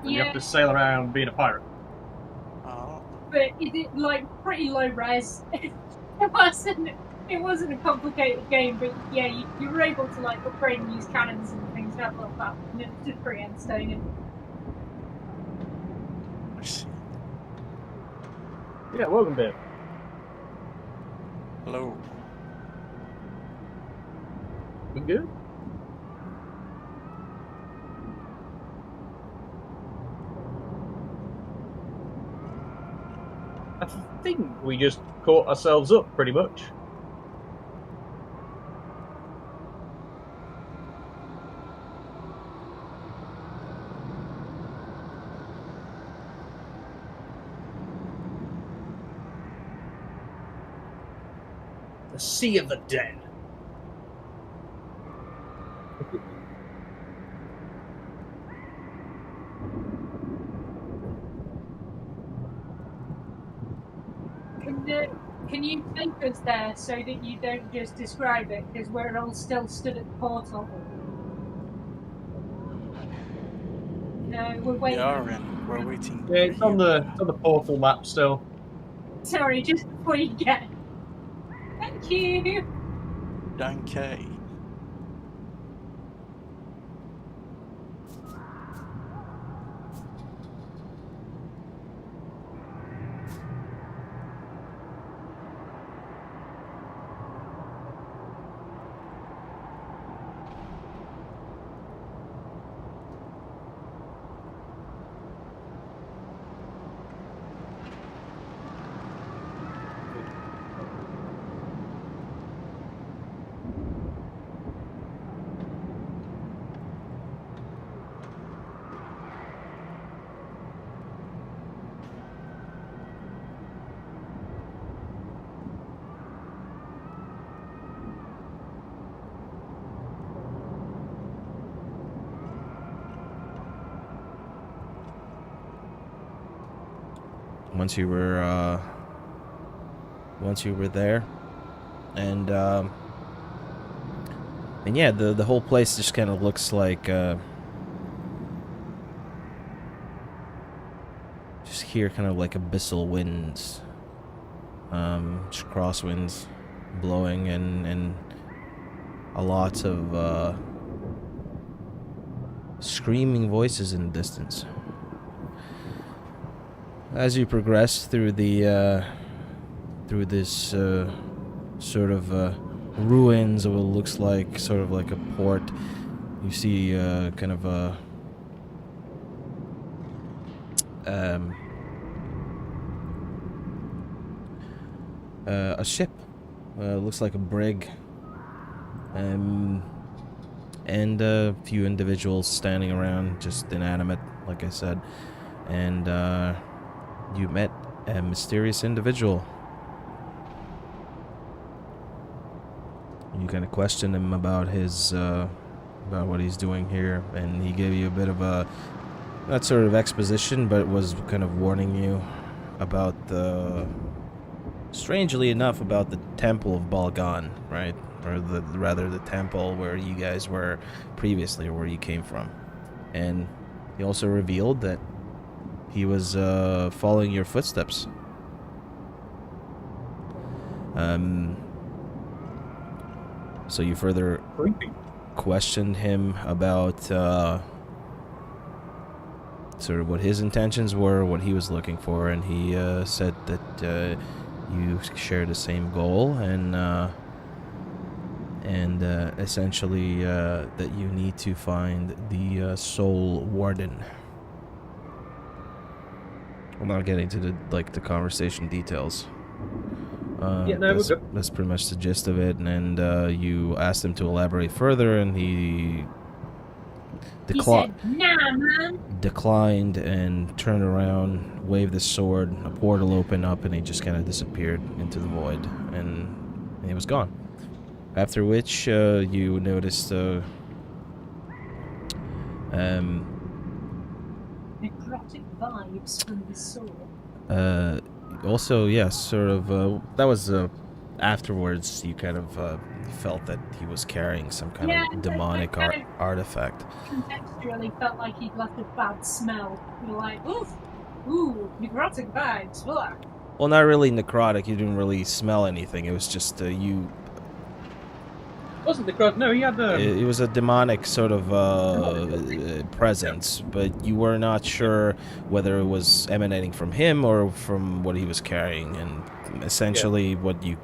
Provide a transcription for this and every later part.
And you have to sail around being a pirate. Oh. But is it like pretty low res? It wasn't a complicated game, but yeah, you were able to like upgrade and use cannons and things like that, and it was just pretty entertaining. Yeah, welcome, babe. Hello. We good? I think we just caught ourselves up, pretty much. The Sea of the Dead. Can you take us there so that you don't just describe it, because we're all still stood at the portal? No, we're waiting. We are We're waiting. Yeah, it's on the portal map still. Sorry, just before you get. Thank you. Danke. Once you were there, and yeah, the whole place just kind of looks like just hear kind of like abyssal winds, just crosswinds blowing, and a lot of screaming voices in the distance. As you progress through the through this sort of ruins of what looks like sort of like a port, you see kind of a ship. Looks like a brig, and a few individuals standing around, just inanimate, like I said, and you met a mysterious individual. You kind of questioned him about his, about what he's doing here, and he gave you a bit of a, not sort of exposition, but was kind of warning you about the, strangely enough, about the Temple of Balgan, right? Or rather the temple where you guys were previously, or where you came from. And he also revealed that he was following your footsteps. So you further questioned him about sort of what his intentions were, what he was looking for, and he said that you share the same goal, and essentially that you need to find the Soul Warden. I'm not getting to the conversation details. Yeah, no, we're good. That's pretty much the gist of it, and you asked him to elaborate further, and he He said, "Nah, man." declined and turned around, waved his sword, a portal opened up, and he just kind of disappeared into the void, and he was gone. After which, you noticed Necrotic vibes from the sword. also, yes, sort of, that was, afterwards, you kind of, felt that he was carrying some kind of demonic artifact. Contextually felt like he'd left a bad smell. You're like, ooh, necrotic vibes, blah. Well, not really necrotic, you didn't really smell anything, it was just, you... Wasn't the crowd? No, he had It was a demonic sort of presence, but you were not sure whether it was emanating from him or from what he was carrying, and essentially what you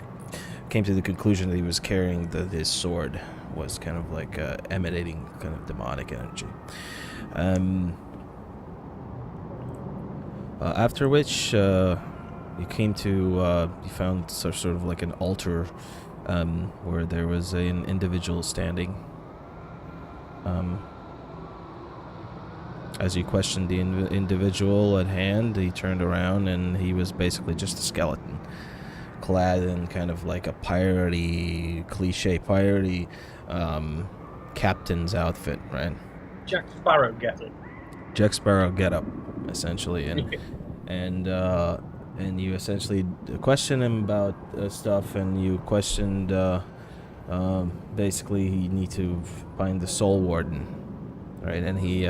came to the conclusion that he was carrying, his sword was kind of like emanating kind of demonic energy. After which you came to you found sort of like an altar where there was an individual standing. As you questioned the individual at hand, he turned around and he was basically just a skeleton, clad in kind of like a cliche piratey captain's outfit, right? Jack Sparrow getup. Jack Sparrow getup, essentially, and you essentially questioned him about stuff, and you questioned basically you need to find the Soul Warden, right? And he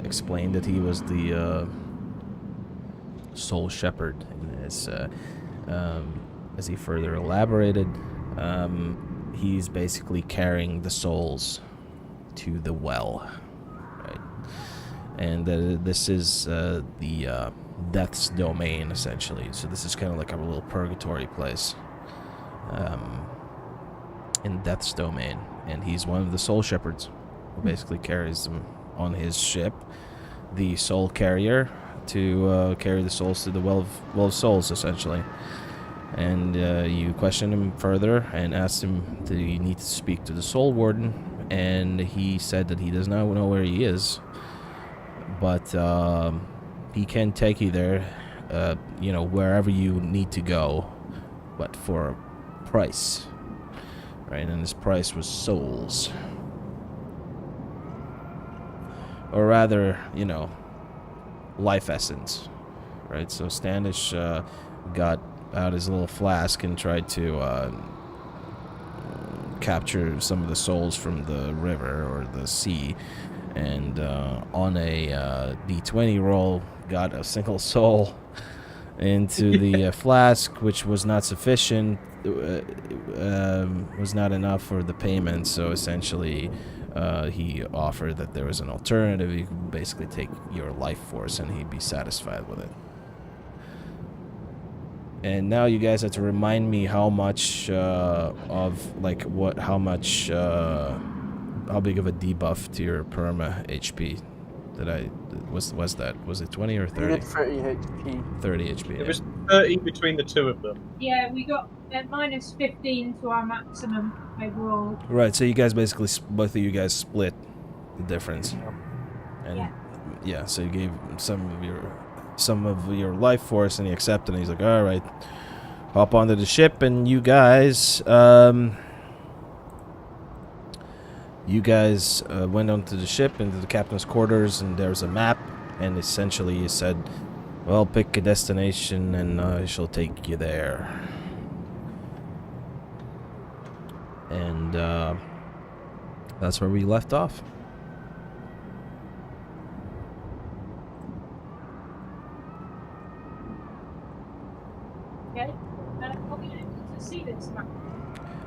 explained that he was the soul shepherd, and as he further elaborated, he's basically carrying the souls to the well, right? And this is the death's domain, essentially. So this is kind of like a little purgatory place in death's domain, and he's one of the soul shepherds who basically carries them on his ship, the soul carrier, to carry the souls to the well of souls, essentially. And you question him further and asked him, do you need to speak to the soul warden? And he said that he does not know where he is, but he can take you there, wherever you need to go, but for a price, right? And his price was souls. Or rather, life essence, right? So Standish got out his little flask and tried to capture some of the souls from the river or the sea, and on a D20 roll got a single soul into the flask, which was not sufficient, was not enough for the payment. So essentially he offered that there was an alternative. You could basically take your life force and he'd be satisfied with it. And now you guys have to remind me how much how big of a debuff to your perma HP was it 20 or 30? You did 30 HP. 30 HP. It was 30 between the two of them. Yeah, we got minus 15 to our maximum overall. Right, so you guys basically, both of you guys split the difference. And yeah, so you gave some of your life force, and he accepted, and he's like, all right, hop onto the ship. And you guys went onto the ship into the captain's quarters, and there's a map, and essentially he said, well, pick a destination and I shall take you there. And that's where we left off. Okay, are we able to see this map?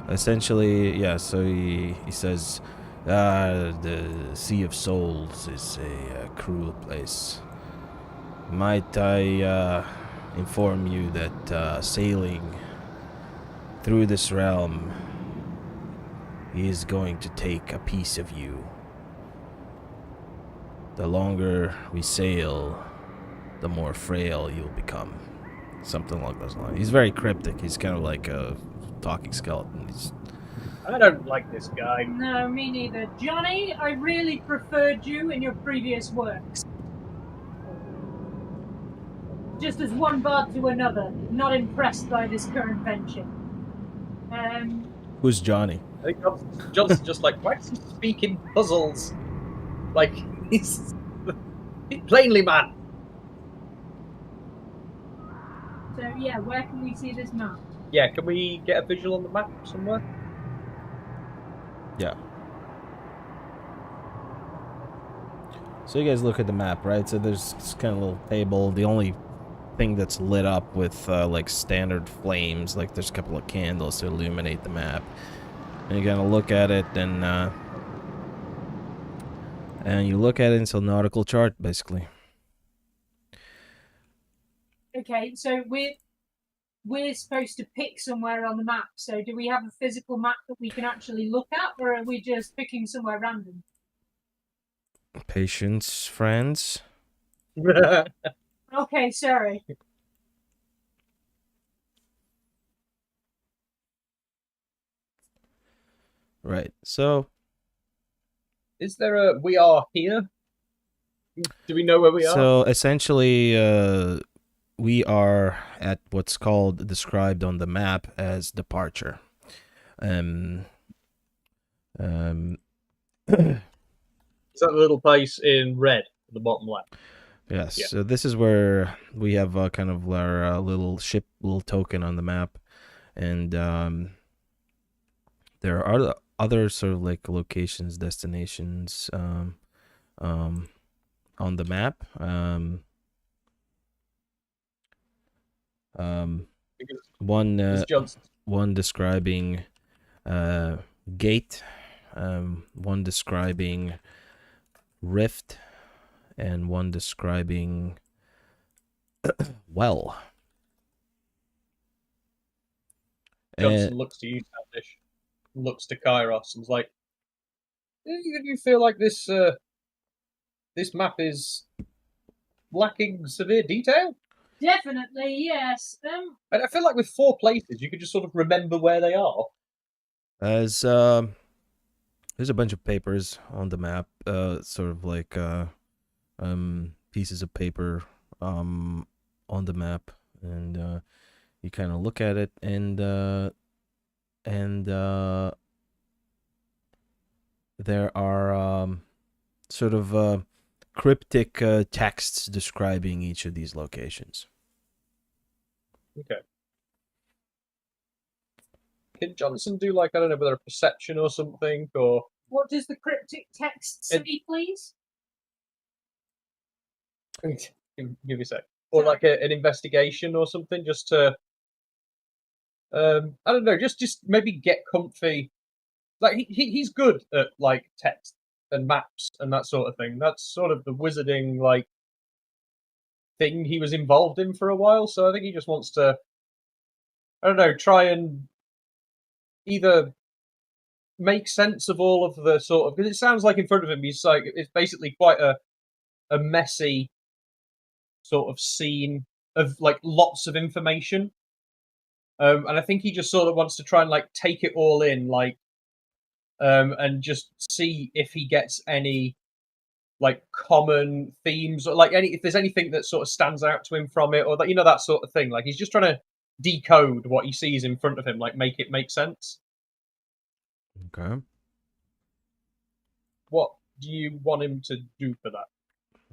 Essentially, yeah, so he says, the Sea of Souls is a cruel place. Might I inform you that sailing through this realm is going to take a piece of you. The longer we sail, the more frail you'll become. Something along those lines. He's very cryptic. He's kind of like a talking skeleton. I don't like this guy. No, me neither. Johnny, I really preferred you in your previous works. Just as one bard to another, not impressed by this current venture. Who's Johnny? I think John's just like, why does he speak in puzzles? Like, he's plainly mad. So yeah, where can we see this map? Yeah, can we get a visual on the map somewhere? Yeah. So you guys look at the map, right? So there's this kind of little table. The only thing that's lit up with like standard flames, like there's a couple of candles to illuminate the map. And you're gonna look at it, and you look at it, it's a nautical chart, basically. Okay, so we're supposed to pick somewhere on the map. So do we have a physical map that we can actually look at, or are we just picking somewhere random? Patience, friends. Okay, sorry. Right. So Is there a we are here? Do we know where we are? So essentially, we are at what's described on the map as departure. Is that the little place in red at the bottom left? Yes. Yeah. So this is where we have kind of our little token on the map, and there are other sort of like locations, destinations. on the map. Because One Miss Johnson. one describing gate, one describing rift, and one describing well. Johnson looks to you, Sandish, looks to Kairos, and is like, "Do you feel like this this map is lacking severe detail?" Definitely, yes. And I feel like with 4 places, you could just sort of remember where they are. As there's a bunch of papers on the map, sort of like pieces of paper on the map, and you kind of look at it, and there are sort of cryptic texts describing each of these locations. Okay. Can Johnson do, like, I don't know, whether a perception or something, or... What does the cryptic text say, please? Give me a sec. Or like an investigation or something, just to... I don't know, just maybe get comfy. Like, he's good at, like, text and maps and that sort of thing. That's sort of the wizarding, like, thing he was involved in for a while, so I think he just wants to, I don't know, try and either make sense of all of the sort of, because it sounds like in front of him he's like, it's basically quite a messy sort of scene of like lots of information, and I think he just sort of wants to try and like take it all in, like, and just see if he gets any like common themes, or like if there's anything that sort of stands out to him from it, or that, you know, that sort of thing. Like, he's just trying to decode what he sees in front of him, like make it make sense. Okay. What do you want him to do for that?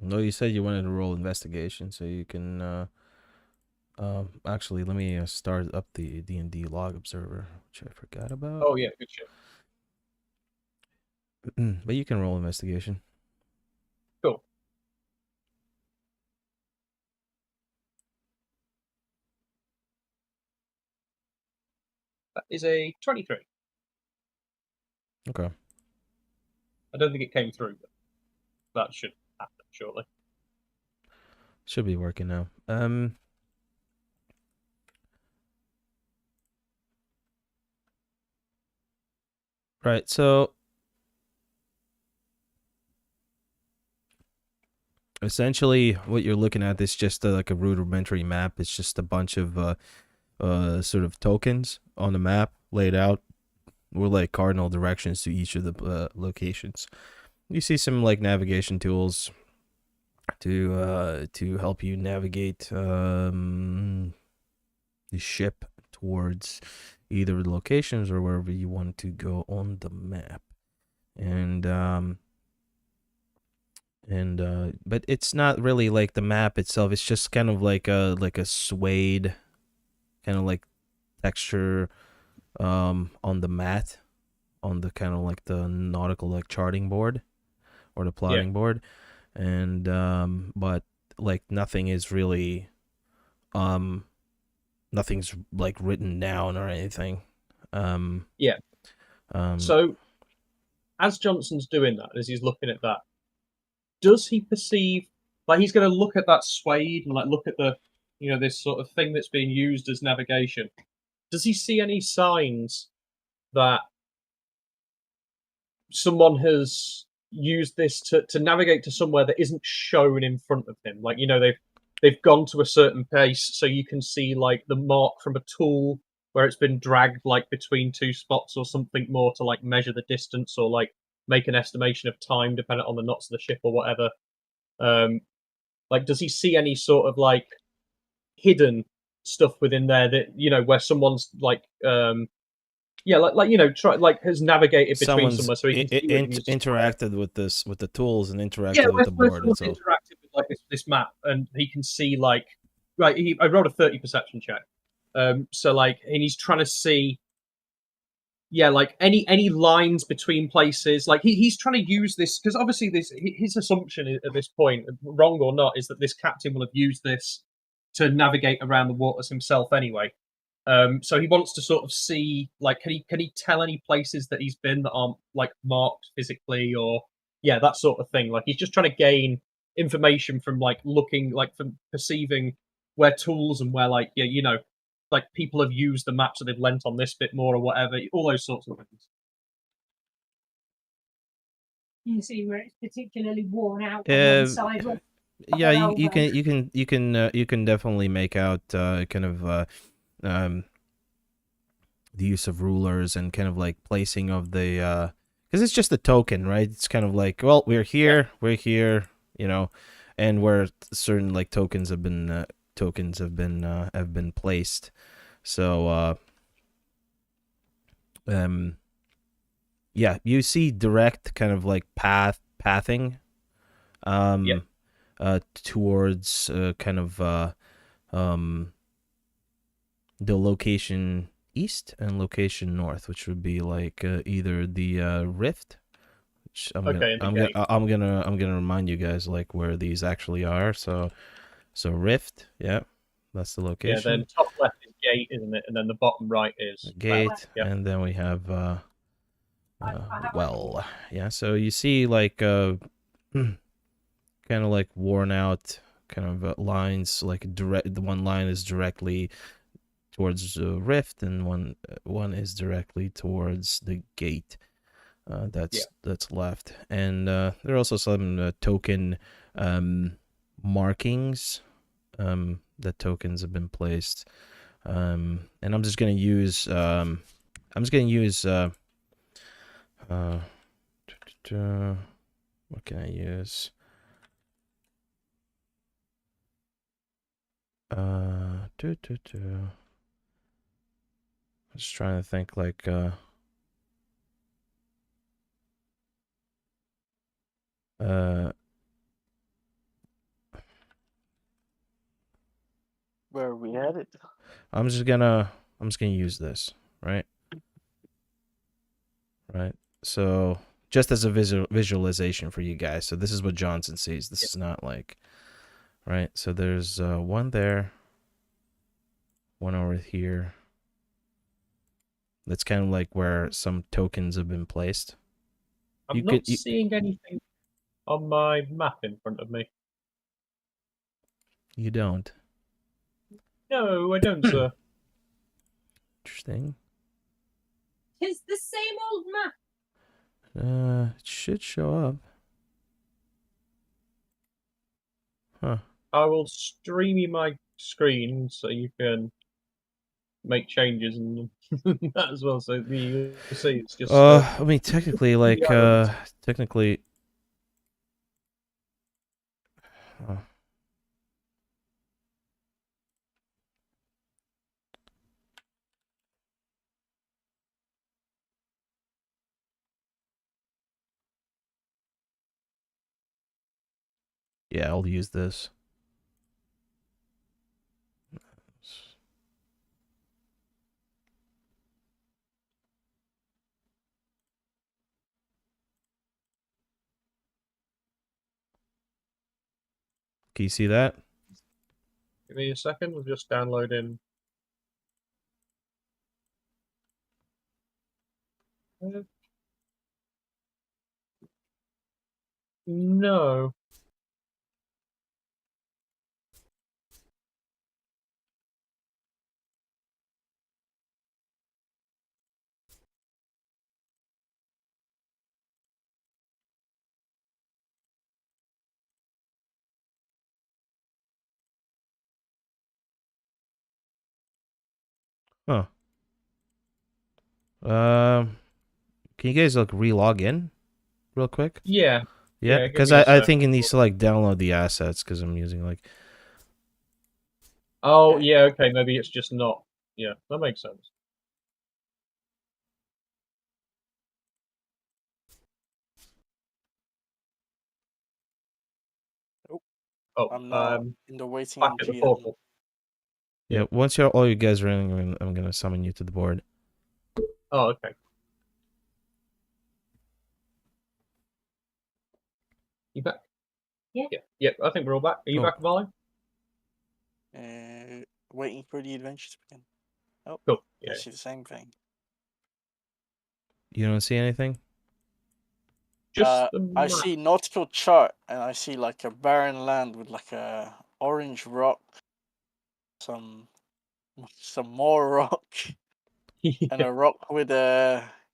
No, you said you wanted to roll investigation, so you can. Actually, let me start up the D&D log observer, which I forgot about. Oh yeah, good shit. But you can roll investigation. Cool. That is a 23. Okay. I don't think it came through, but that should happen shortly. Should be working now. Right, so essentially what you're looking at is just like a rudimentary map. It's just a bunch of sort of tokens on the map laid out with like cardinal directions to each of the locations. You see some like navigation tools to help you navigate the ship towards either the locations or wherever you want to go on the map. But it's not really like the map itself. It's just kind of like a suede kind of like texture on the mat, on the kind of like the nautical like charting board or the plotting board, and but like nothing is really nothing's like written down or anything. So as Johnson's doing that, as he's looking at that, does he perceive, like, he's going to look at that suede and like look at the, you know, this sort of thing that's being used as navigation? Does he see any signs that someone has used this to navigate to somewhere that isn't shown in front of him? Like, you know, they've gone to a certain pace, so you can see like the mark from a tool where it's been dragged like between 2 spots or something more to like measure the distance or like make an estimation of time dependent on the knots of the ship or whatever. Like, does he see any sort of like hidden stuff within there that, you know, where someone's like like you know, has navigated between somewhere, so he can interacted with this, with the tools, and interacted with the board itself. Interacted with like this map, and he can see like, right. I rolled a 30 perception check, so like, and he's trying to see yeah, like any lines between places. Like he's trying to use this because obviously his assumption at this point, wrong or not, is that this captain will have used this to navigate around the waters himself anyway. So he wants to sort of see, like, can he tell any places that he's been that aren't like marked physically, or yeah, that sort of thing. Like he's just trying to gain information from like looking, like from perceiving where tools and where like like people have used the map so they've lent on this bit more or whatever. All those sorts of things. You see where it's particularly worn out on one side. Yeah, you can definitely make out kind of the use of rulers and kind of like placing of the because it's just a token, right? It's kind of like, well, we're here, and where certain like tokens have been placed. So yeah, you see direct kind of like pathing towards kind of the location east and location north, which would be like either the rift, which I'm gonna remind you guys like where these actually are. So rift, yeah, that's the location. Yeah, then top left is gate, isn't it? And then the bottom right is gate, and then we have well, yeah. So you see like kind of like worn out kind of lines, like direct. The one line is directly towards the rift, and one is directly towards the gate. That's left, and there are also some token markings that tokens have been placed, and I'm just gonna use what can I use? Just trying to think like Where are we headed? I'm just gonna use this, right? Right. So just as a visualization for you guys. So this is what Johnson sees. This is not like, right? So there's one there, one over here. That's kind of like where some tokens have been placed. I'm not seeing anything on my map in front of me. You don't? No, I don't, sir. Interesting. It's the same old map. It should show up. Huh. I will stream you my screen so you can make changes and that as well. So you see, it's just. I mean, technically, like, technically. Yeah, I'll use this. Can you see that? Give me a second. We're just downloading. No. Huh. Can you guys like re-log in real quick? Yeah. Yeah, because I think it needs to like download the assets because I'm using like. Oh yeah, okay. Maybe it's just not. Yeah, that makes sense. Oh, I'm not in the waiting back at the portal. Yeah, once all you guys are in, I'm gonna summon you to the board. Oh, okay. You back? Yeah. Yeah. I think we're all back. Are you Oh. back, Molly? Waiting for the adventure to begin. Oh, Cool. I Yeah. see the same thing. You don't see anything? Just I see nautical chart, and I see like a barren land with like a orange rock, some more rock, and a rock with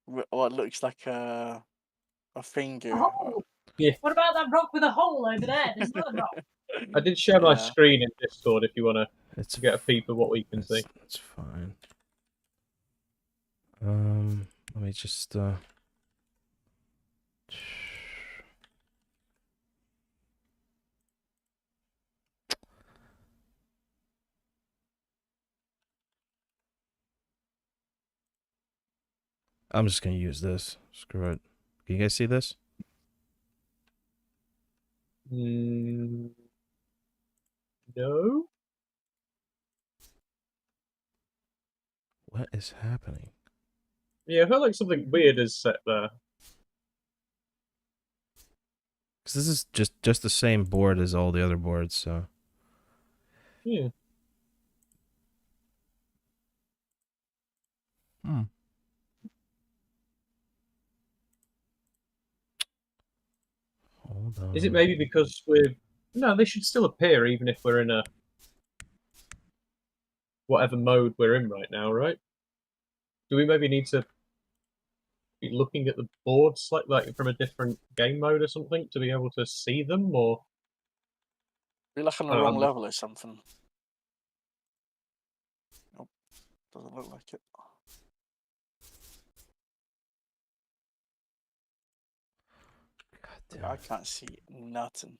what looks like a finger. Oh, what about that rock with a hole over there? There's another rock. I did share my Yeah. screen in Discord if you want to It's get a peep of what we can see. That's fine. Let me just I'm just gonna use this. Screw it. Can you guys see this? No. What is happening? Yeah, I felt like something weird is set there. Because this is just the same board as all the other boards, so. Yeah. Hold on. Is it maybe because we're... No, they should still appear even if we're in a... whatever mode we're in right now, right? Do we maybe need to be looking at the boards like from a different game mode or something to be able to see them, or... We're like on the wrong level or something. Nope, doesn't look like it. God damn I it. can't see nothing.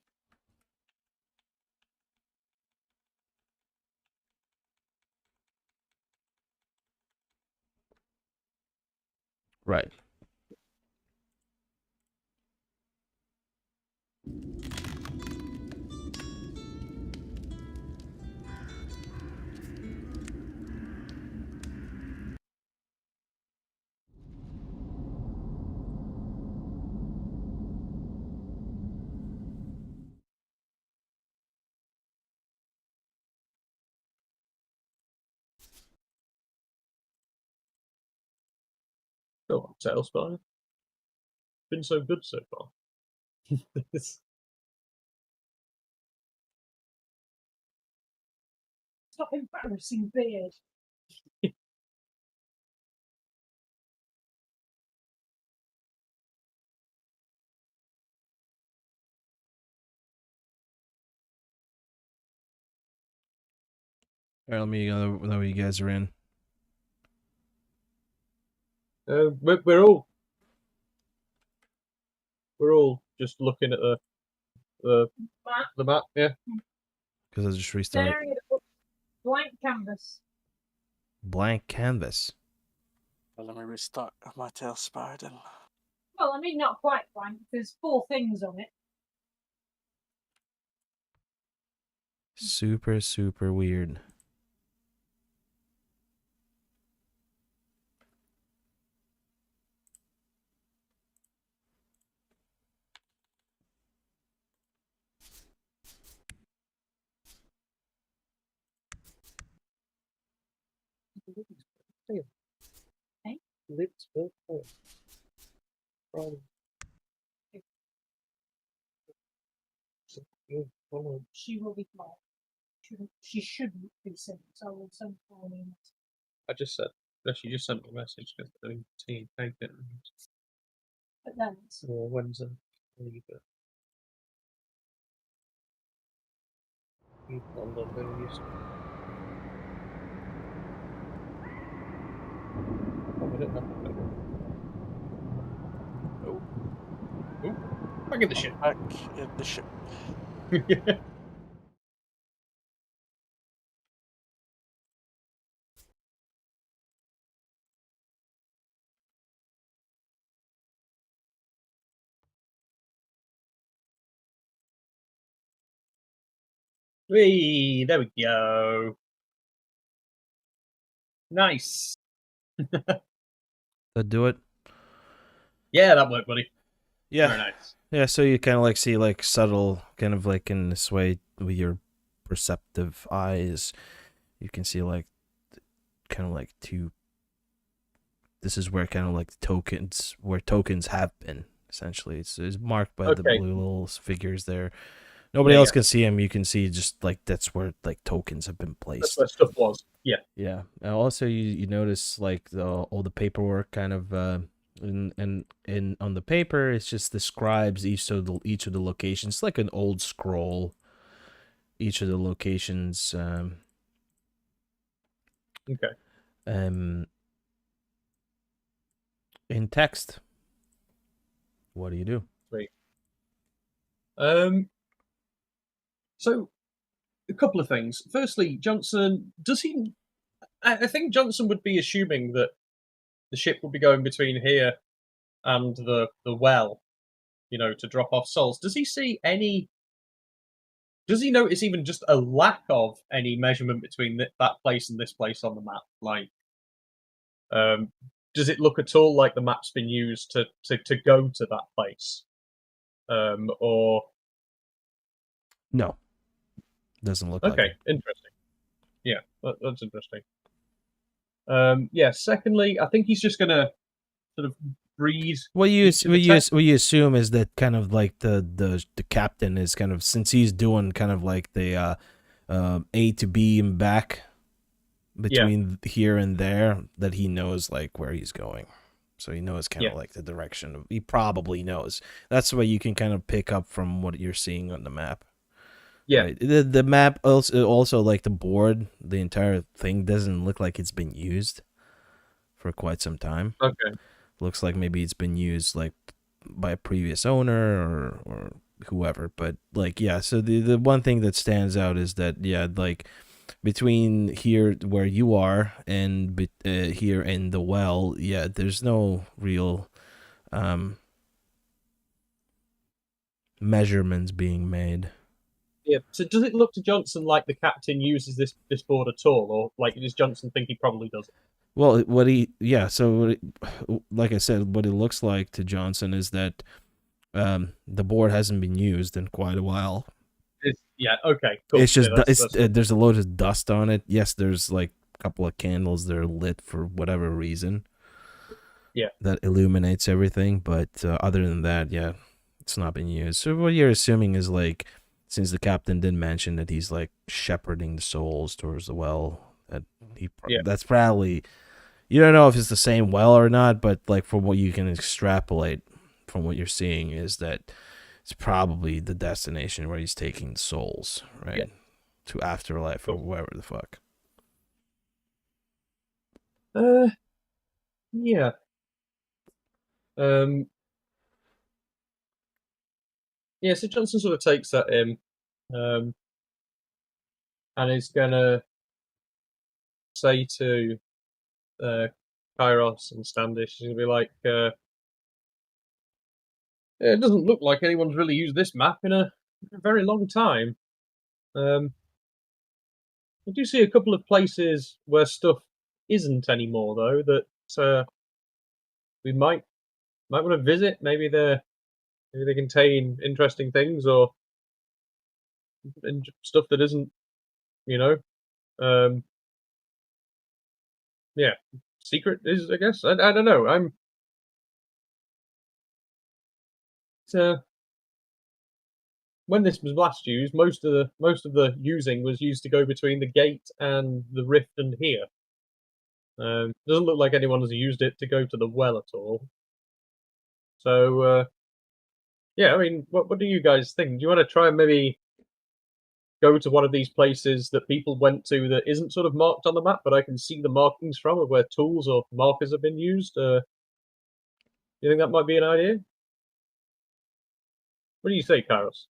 Right. Go on, TaleSpire. Been so good so far. Stop embarrassing Beard. Alright, let me know what you guys are in. We're all just looking at the map, yeah. Because I just restarted. Staring at a blank canvas. Blank canvas. Well, let me restart my TaleSpire then. Well, I mean, not quite blank. There's 4 things on it. Super, super weird. Hey? Lips will fail. She will be fine. She shouldn't be sent. So I will send her an email. I just said, no, she just sent me a message because I mean, tea, take it. But then it's Or when's the leave it? On the news. Oh, I don't know. Back in the ship. Back in the ship. Whee, there we go. Nice. That do it? Yeah, that worked, buddy. Yeah. Very nice. Yeah, so you kind of like see like subtle, kind of like in this way with your perceptive eyes, you can see like kind of like two. This is where kind of like where tokens have been. Essentially, it's marked by the Okay. blue little figures there. Nobody Yeah, else yeah. can see them. You can see just like that's where like tokens have been That's placed. where stuff was. Yeah. Yeah. And also, you notice like all the paperwork kind of in on the paper. It just describes each of the locations. It's like an old scroll. Each of the locations. Okay. In text. What do you do? Sweet. So a couple of things. Firstly, Johnson, does he? I think Johnson would be assuming that the ship would be going between here and the well, to drop off souls. Does he see any? Does he notice even just a lack of any measurement between that place and this place on the map? Like, does it look at all like the map's been used to go to that place? Or No. Doesn't look like okay, it. interesting. Yeah, that's interesting. Yeah. Secondly, I think he's just gonna sort of breed. What you assume is that kind of like the captain is kind of, since he's doing kind of like the A to B and back between here and there, that he knows like where he's going. So he knows kind of like the direction of, he probably knows. That's what you can kind of pick up from what you're seeing on the map. Yeah. Right? The map also like the board, the entire thing doesn't look like it's been used for quite some time. Okay. Looks like maybe it's been used like by a previous owner or whoever. But like, yeah, so the one thing that stands out is that, yeah, like between here where you are and here in the well, yeah, there's no real measurements being made. Yeah. So does it look to Johnson like the captain uses this board at all, or like does Johnson think he probably doesn't? Well, like I said, what it looks like to Johnson is that the board hasn't been used in quite a while. Okay, cool. It's just that's there's a load of dust on it. Yes, there's like a couple of candles that are lit for whatever reason. Yeah. That illuminates everything, but other than that, yeah, it's not been used. So what you're assuming is like, since the captain did mention that he's like shepherding the souls towards the well, that that's probably, you don't know if it's the same well or not, but like from what you can extrapolate from what you're seeing is that it's probably the destination where he's taking souls, right? Yeah. To afterlife or wherever the fuck. Yeah. Yeah, so Johnson sort of takes that in, and is gonna say to Kairos and Standish, he's gonna be like, it doesn't look like anyone's really used this map in a very long time. I do see a couple of places where stuff isn't anymore, though, that we might want to visit. Maybe they contain interesting things or stuff that isn't, secret is, I guess. I don't know. When this was last used, most of the using was used to go between the gate and the rift and here. Doesn't look like anyone has used it to go to the well at all. So, yeah, I mean, what do you guys think? Do you want to try and maybe go to one of these places that people went to that isn't sort of marked on the map, but I can see the markings from, of where tools or markers have been used? You think that might be an idea? What do you say, Kairos?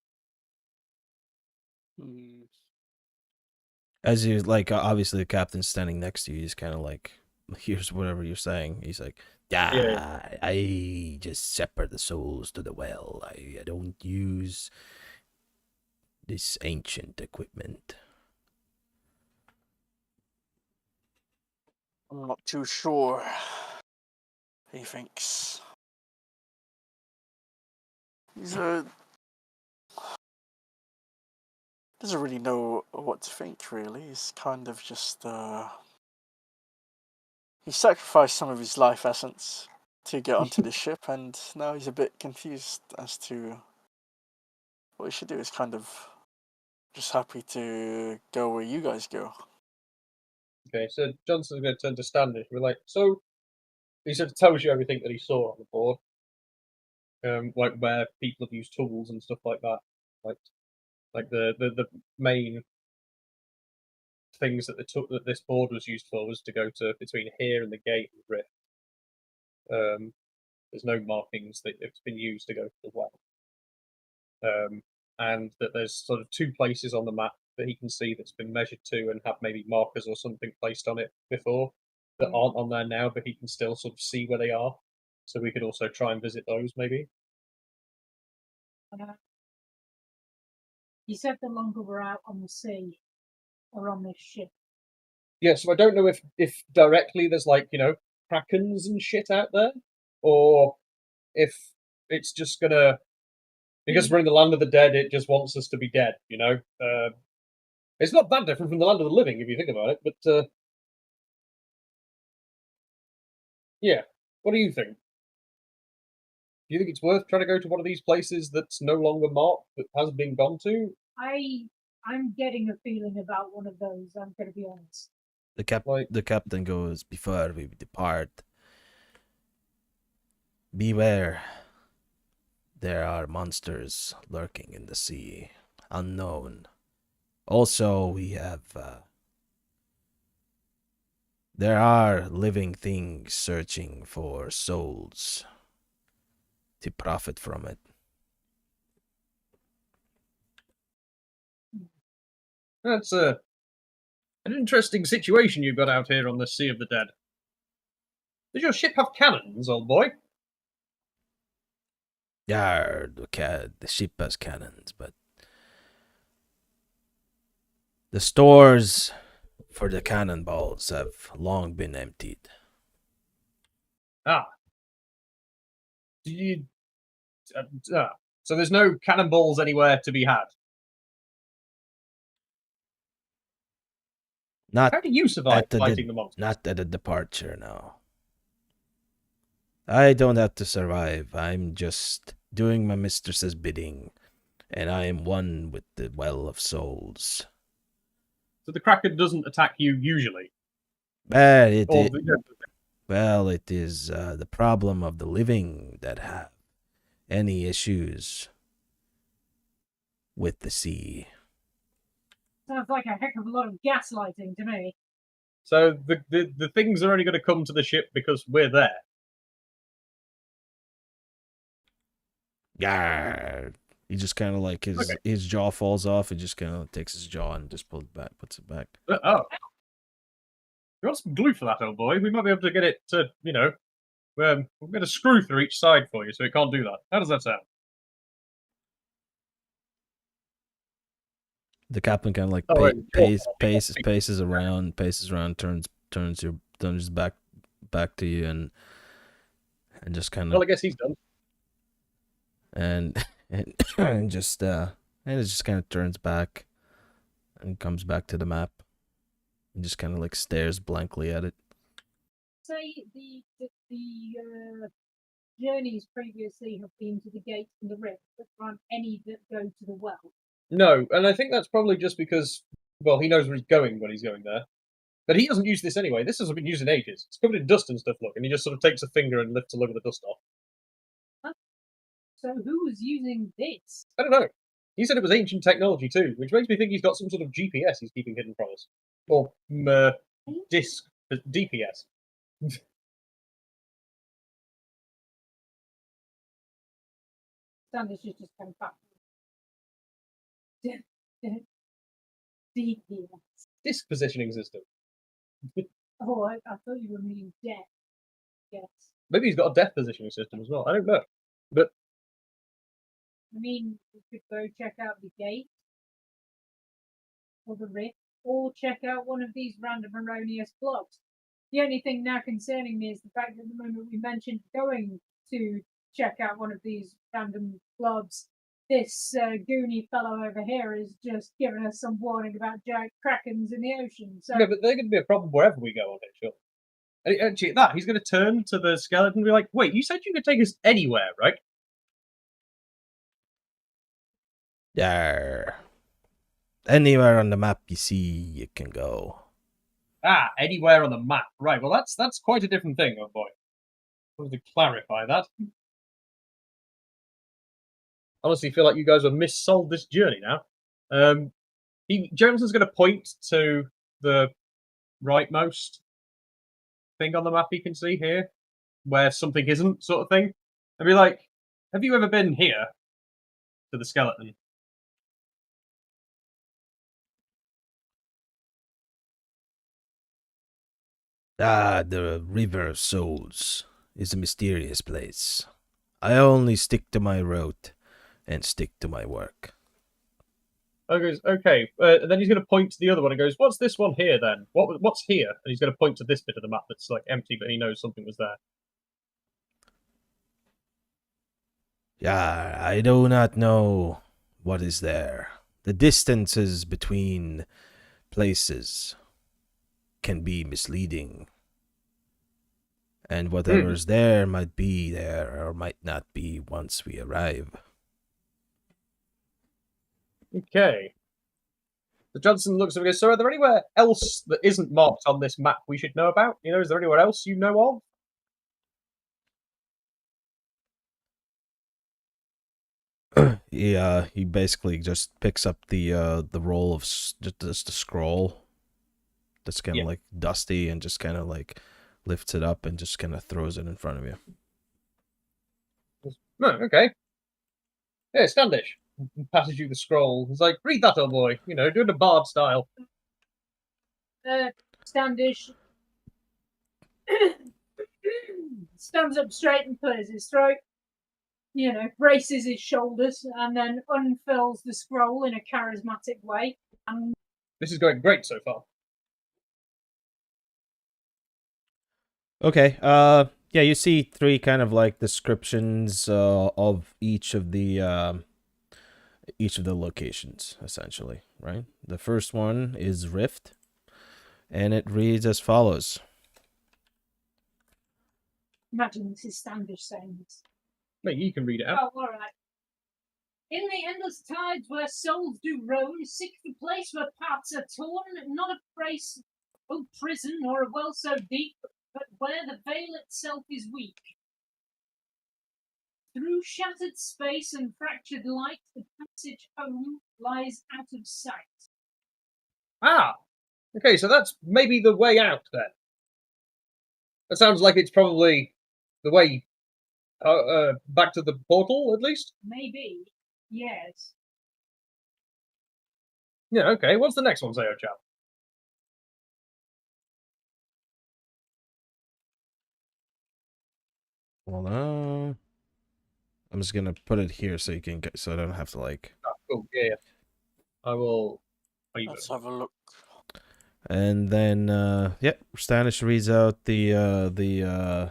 As you like, obviously the captain's standing next to you. He's kind of like, here's whatever you're saying. He's like, yeah, I just shepherd the souls to the well. I don't use this ancient equipment. I'm not too sure. He thinks. He's doesn't really know what to think. Really, he's kind of just he sacrificed some of his life essence to get onto the ship, and now he's a bit confused as to what he should do. He's kind of just happy to go where you guys go. Okay, so Johnson's going to turn to Standish. We're like, so he sort of tells you everything that he saw on the board, like where people have used tools and stuff like that, like the main things that that this board was used for was to go to between here and the gate and the rift. There's no markings that it's been used to go to the well, and that there's sort of 2 places on the map that he can see that's been measured to and have maybe markers or something placed on it before that aren't on there now, but he can still sort of see where they are. So we could also try and visit those, maybe. You said the longer we're out on the sea or on this ship. Yeah, so I don't know if directly there's like, krakens and shit out there, or if it's just gonna, because we're in the land of the dead, it just wants us to be dead, It's not that different from the land of the living if you think about it, but yeah. What do you think? Do you think it's worth trying to go to one of these places that's no longer marked, that has been gone to? I'm getting a feeling about one of those, I'm going to be honest. The captain goes, before we depart, beware. There are monsters lurking in the sea, unknown. Also, we have... there are living things searching for souls to profit from it. That's an interesting situation you've got out here on the Sea of the Dead. Does your ship have cannons, old boy? Yeah, the ship has cannons, but the stores for the cannonballs have long been emptied. Ah. So there's no cannonballs anywhere to be had? Not How do you survive fighting the monsters? Not at a departure, no. I don't have to survive. I'm just doing my mistress's bidding, and I am one with the Well of Souls. So the Kraken doesn't attack you usually? Well, it is the problem of the living that have any issues with the sea. Sounds like a heck of a lot of gaslighting to me. So the things are only going to come to the ship because we're there? Yeah. He just kind of like his jaw falls off. He just kind of takes his jaw and just puts it back. Oh. You want some glue for that, old boy? We might be able to get it to, we'll get a screw through each side for you so it can't do that. How does that sound? The captain kind of like paces around, turns back to you, and just kind of. Well, I guess he's done. And it just kind of turns back and comes back to the map and just kind of like stares blankly at it. Say the journeys previously have been to the gates and the rift, but there aren't any that go to the well. No, and I think that's probably just because, well, he knows where he's going when he's going there. But he doesn't use this anyway. This hasn't been used in ages. It's covered in dust and stuff, look, and he just sort of takes a finger and lifts a load of the dust off. So who was using this? I don't know. He said it was ancient technology too, which makes me think he's got some sort of GPS he's keeping hidden from us. Or disc DPS. Standish is just coming back. DPS. Disc positioning system. Oh, I thought you were meaning death. Yes. Maybe he's got a death positioning system as well. I don't know. But I mean, we could go check out the gate or the rift, or check out one of these random erroneous blocks. The only thing now concerning me is the fact that the moment we mentioned going to check out one of these random blobs. This goony fellow over here is just giving us some warning about giant krakens in the ocean. So Yeah, but they're going to be a problem wherever we go on it, sure. And actually, he's going to turn to the skeleton and be like, "Wait, you said you could take us anywhere, right?" There. Anywhere on the map you see, you can go. Ah, anywhere on the map. Right, well, that's quite a different thing, oh boy. I wanted to clarify that. Honestly, feel like you guys have missold this journey now. Jameson's going to point to the rightmost thing on the map you can see here, where something isn't, sort of thing, and be like, "Have you ever been here?" To the skeleton. Ah, the River of Souls is a mysterious place. I only stick to my route and stick to my work. Oh, goes, okay. And then he's going to point to the other one and goes, "What's this one here then? What's here?" And he's going to point to this bit of the map that's like empty, but he knows something was there. Yeah, I do not know what is there. The distances between places can be misleading. And whatever's there might be there or might not be once we arrive. Okay. So Johnson looks at him and goes, "So are there anywhere else that isn't marked on this map we should know about? You know, is there anywhere else you know of?" He basically just picks up the roll of just the scroll that's kind of like dusty and just kind of like lifts it up and just kind of throws it in front of you. Oh, okay. Yeah, Standish passes you the scroll. He's like, "Read that, old boy. You know, do it a bard style." Standish stands up straight and clears his throat. You know, braces his shoulders, and then unfurls the scroll in a charismatic way. And This is going great so far. Okay. Yeah, you see three kind of like descriptions of each of the locations, essentially, right? The first one is Rift, and it reads as follows. imagine this is Standish saying this. Mate, you can read it out. Oh, all right. In the endless tides where souls do roam, seek the place where paths are torn, not a place, oh prison, or a well so deep, but where the veil itself is weak. Through shattered space and fractured light, the passage home lies out of sight. Ah! Okay, so that's maybe the way out then. That sounds like it's probably the way back to the portal, at least? Maybe, yes. Yeah, okay. What's the next one, say, chap? Hold on. I'm just gonna put it here so you can get, so I don't have to like. Oh, cool. Yeah. I will. Let's have a look. And then, Stanish reads out the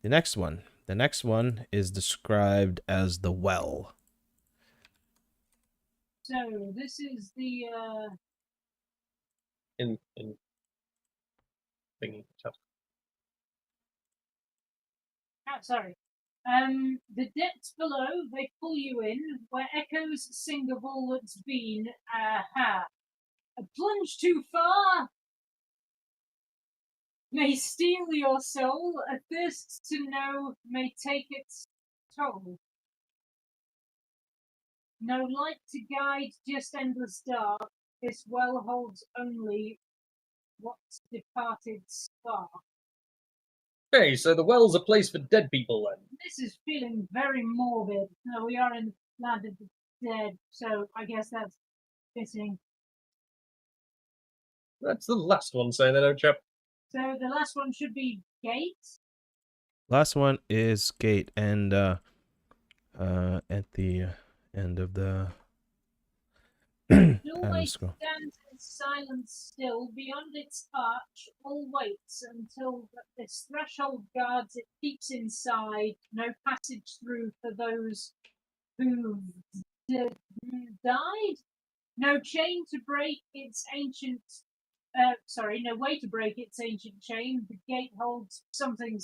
next one. The next one is described as the well. So this is the in thingy. sorry. The depths below, they pull you in, where echoes sing of all that's been. A plunge too far may steal your soul, a thirst to know may take its toll. No light to guide, just endless dark, this well holds only what's departed spark. Okay, so the well's a place for dead people then. This is feeling very morbid. No, we are in the land of the dead, so I guess that's fitting. That's the last one, say then, chap. So the last one should be Gate. Last one is Gate, and at the end of the It always scroll. stands in silence still. Beyond its arch, all waits until this threshold guards it keeps inside. No passage through for those who've died. No chain to break its ancient. No way to break its ancient chain. The gate holds something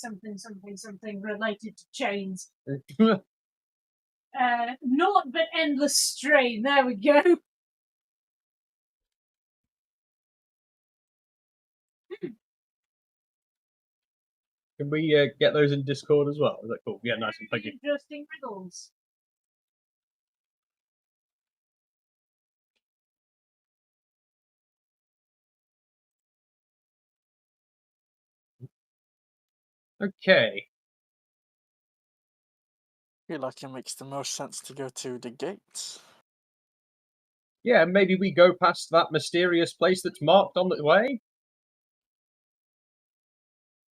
related to chains. Naught but endless strain. There we go. Can we get those in Discord as well? Is that cool? Yeah, nice. Thank you. Interesting riddles. Okay. I feel like it makes the most sense to go to the gates. Yeah, maybe we go past that mysterious place that's marked on the way.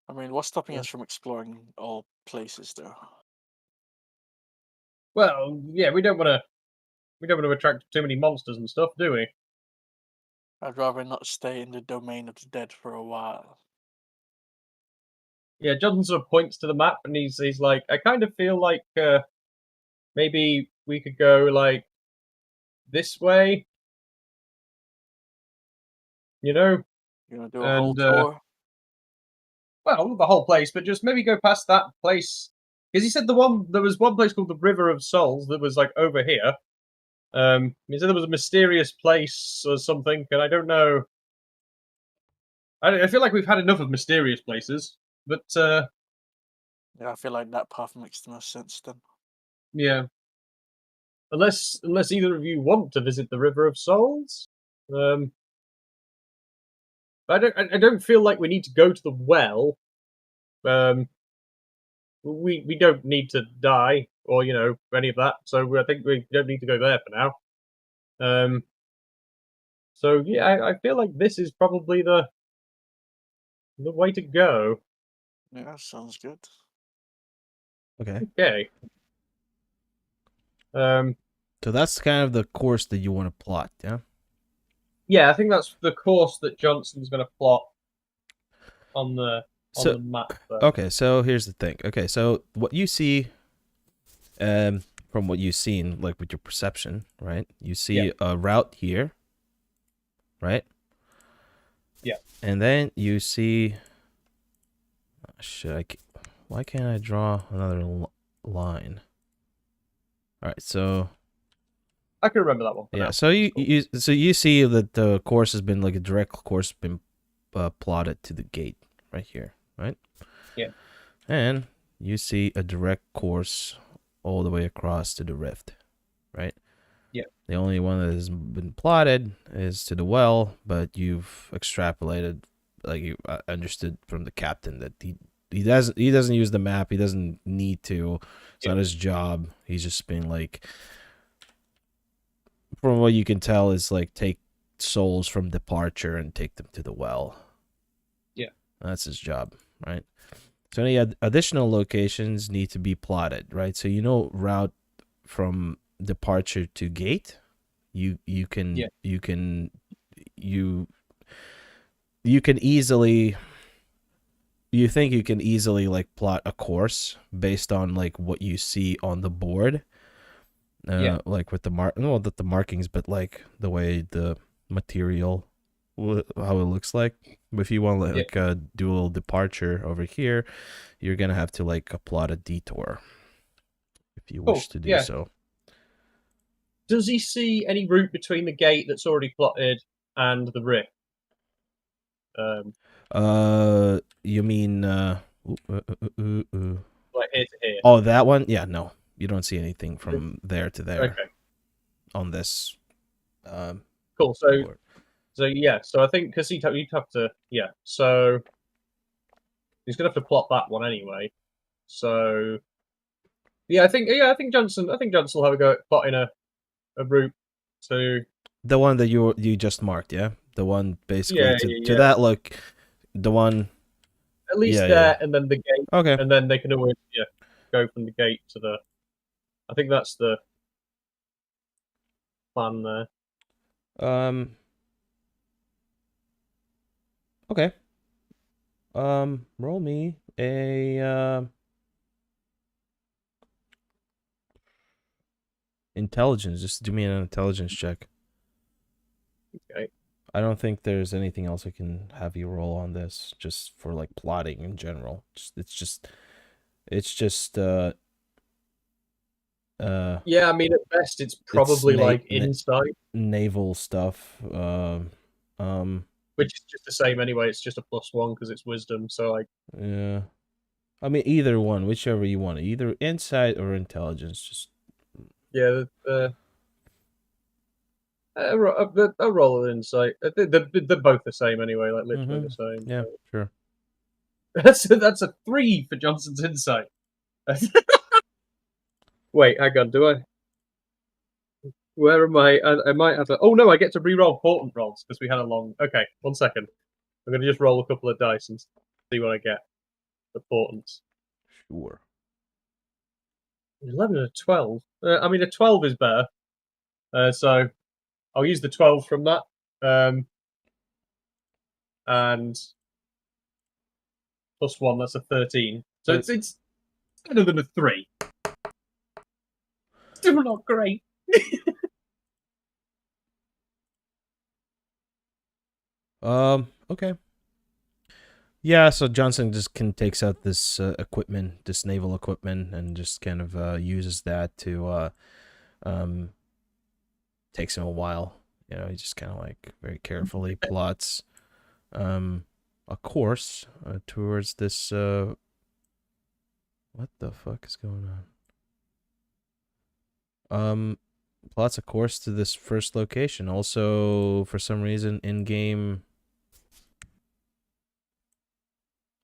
I mean, what's stopping us from exploring all places, though? Well, yeah, we don't want to attract too many monsters and stuff, do we? I'd rather not stay in the domain of the dead for a while. Yeah, Johnson sort of points to the map and he's like, I kind of feel like maybe we could go like this way. You know? You gonna do a whole tour? Well, not the whole place, but just maybe go past that place. Because he said there was one place called the River of Souls that was like over here. He said there was a mysterious place or something, and I don't know. I feel like we've had enough of mysterious places, but Yeah, I feel like that path makes the most sense then. yeah. Unless either of you want to visit the River of Souls, I don't feel like we need to go to the well. We don't need to die or any of that, so I think we don't need to go there for now. So yeah, I feel like this is probably the way to go. Yeah, sounds good. Okay. Okay. So that's kind of the course that you want to plot, yeah? Yeah, I think that's the course that Johnson's going to plot on the map. Okay, so here's the thing. Okay, so what you see, from what you've seen, like with your perception, right? You see a route here, right? Yeah. And then you see. Why can't I draw another line? All right, so. I can remember that one. Yeah, now. so you see that the course has been like a direct course been plotted to the gate right here, right? Yeah. And you see a direct course all the way across to the rift, right? Yeah. The only one that has been plotted is to the well, but you've extrapolated, like you understood from the captain that he doesn't use the map. He doesn't need to. It's not his job. He's just been like. From what you can tell, is like take souls from departure and take them to the well. Yeah. That's his job, right? So any additional locations need to be plotted, right? So route from departure to gate. You can easily like plot a course based on like what you see on the board. Like with the the markings, but like the way the material, how it looks like. If you want like a dual departure over here, you're gonna have to like plot a detour if you wish to do so. Does he see any route between the gate that's already plotted and the rift? You mean like here to here? Oh, that one? Yeah, no. You don't see anything from there to there. Okay. On this. Cool. So I think because you'd have to, so he's gonna have to plot that one anyway. So I think Johnson will have a go at plotting a route to the one that you just marked, yeah, the one basically to that look, the one at least there, and then the gate. Okay, and then they can always go from the gate to the. I think that's the plan there. Okay. Roll me a intelligence. Just do me an intelligence check. Okay. I don't think there's anything else I can have you roll on this, just for like plotting in general. It's just Yeah, I mean, at best, it's it's probably like insight, naval stuff. which is just the same anyway. It's just a +1 because it's wisdom. So like, Yeah. I mean, either one, whichever you want, either insight or intelligence. Just yeah, a roll of insight. They're both the same anyway. Like literally the same. yeah, So. sure. That's a 3 for Johnson's insight. Wait, hang on. Do I? Where am I? I might have to. Oh no, I get to re-roll portent rolls because we had a long. Okay, 1 second. I'm gonna just roll a couple of dice and see what I get. The portents. Sure. 11 and a 12. I mean, a 12 is better. So I'll use the 12 from that. And +1, that's a 13. So it's better than a 3. Still not great. Okay. Yeah, so Johnson just takes out this equipment, this naval equipment, and just kind of uses that to takes him a while. You know, he just kind of like very carefully plots a course towards this what the fuck is going on? Plots a course to this first location. Also, for some reason, in-game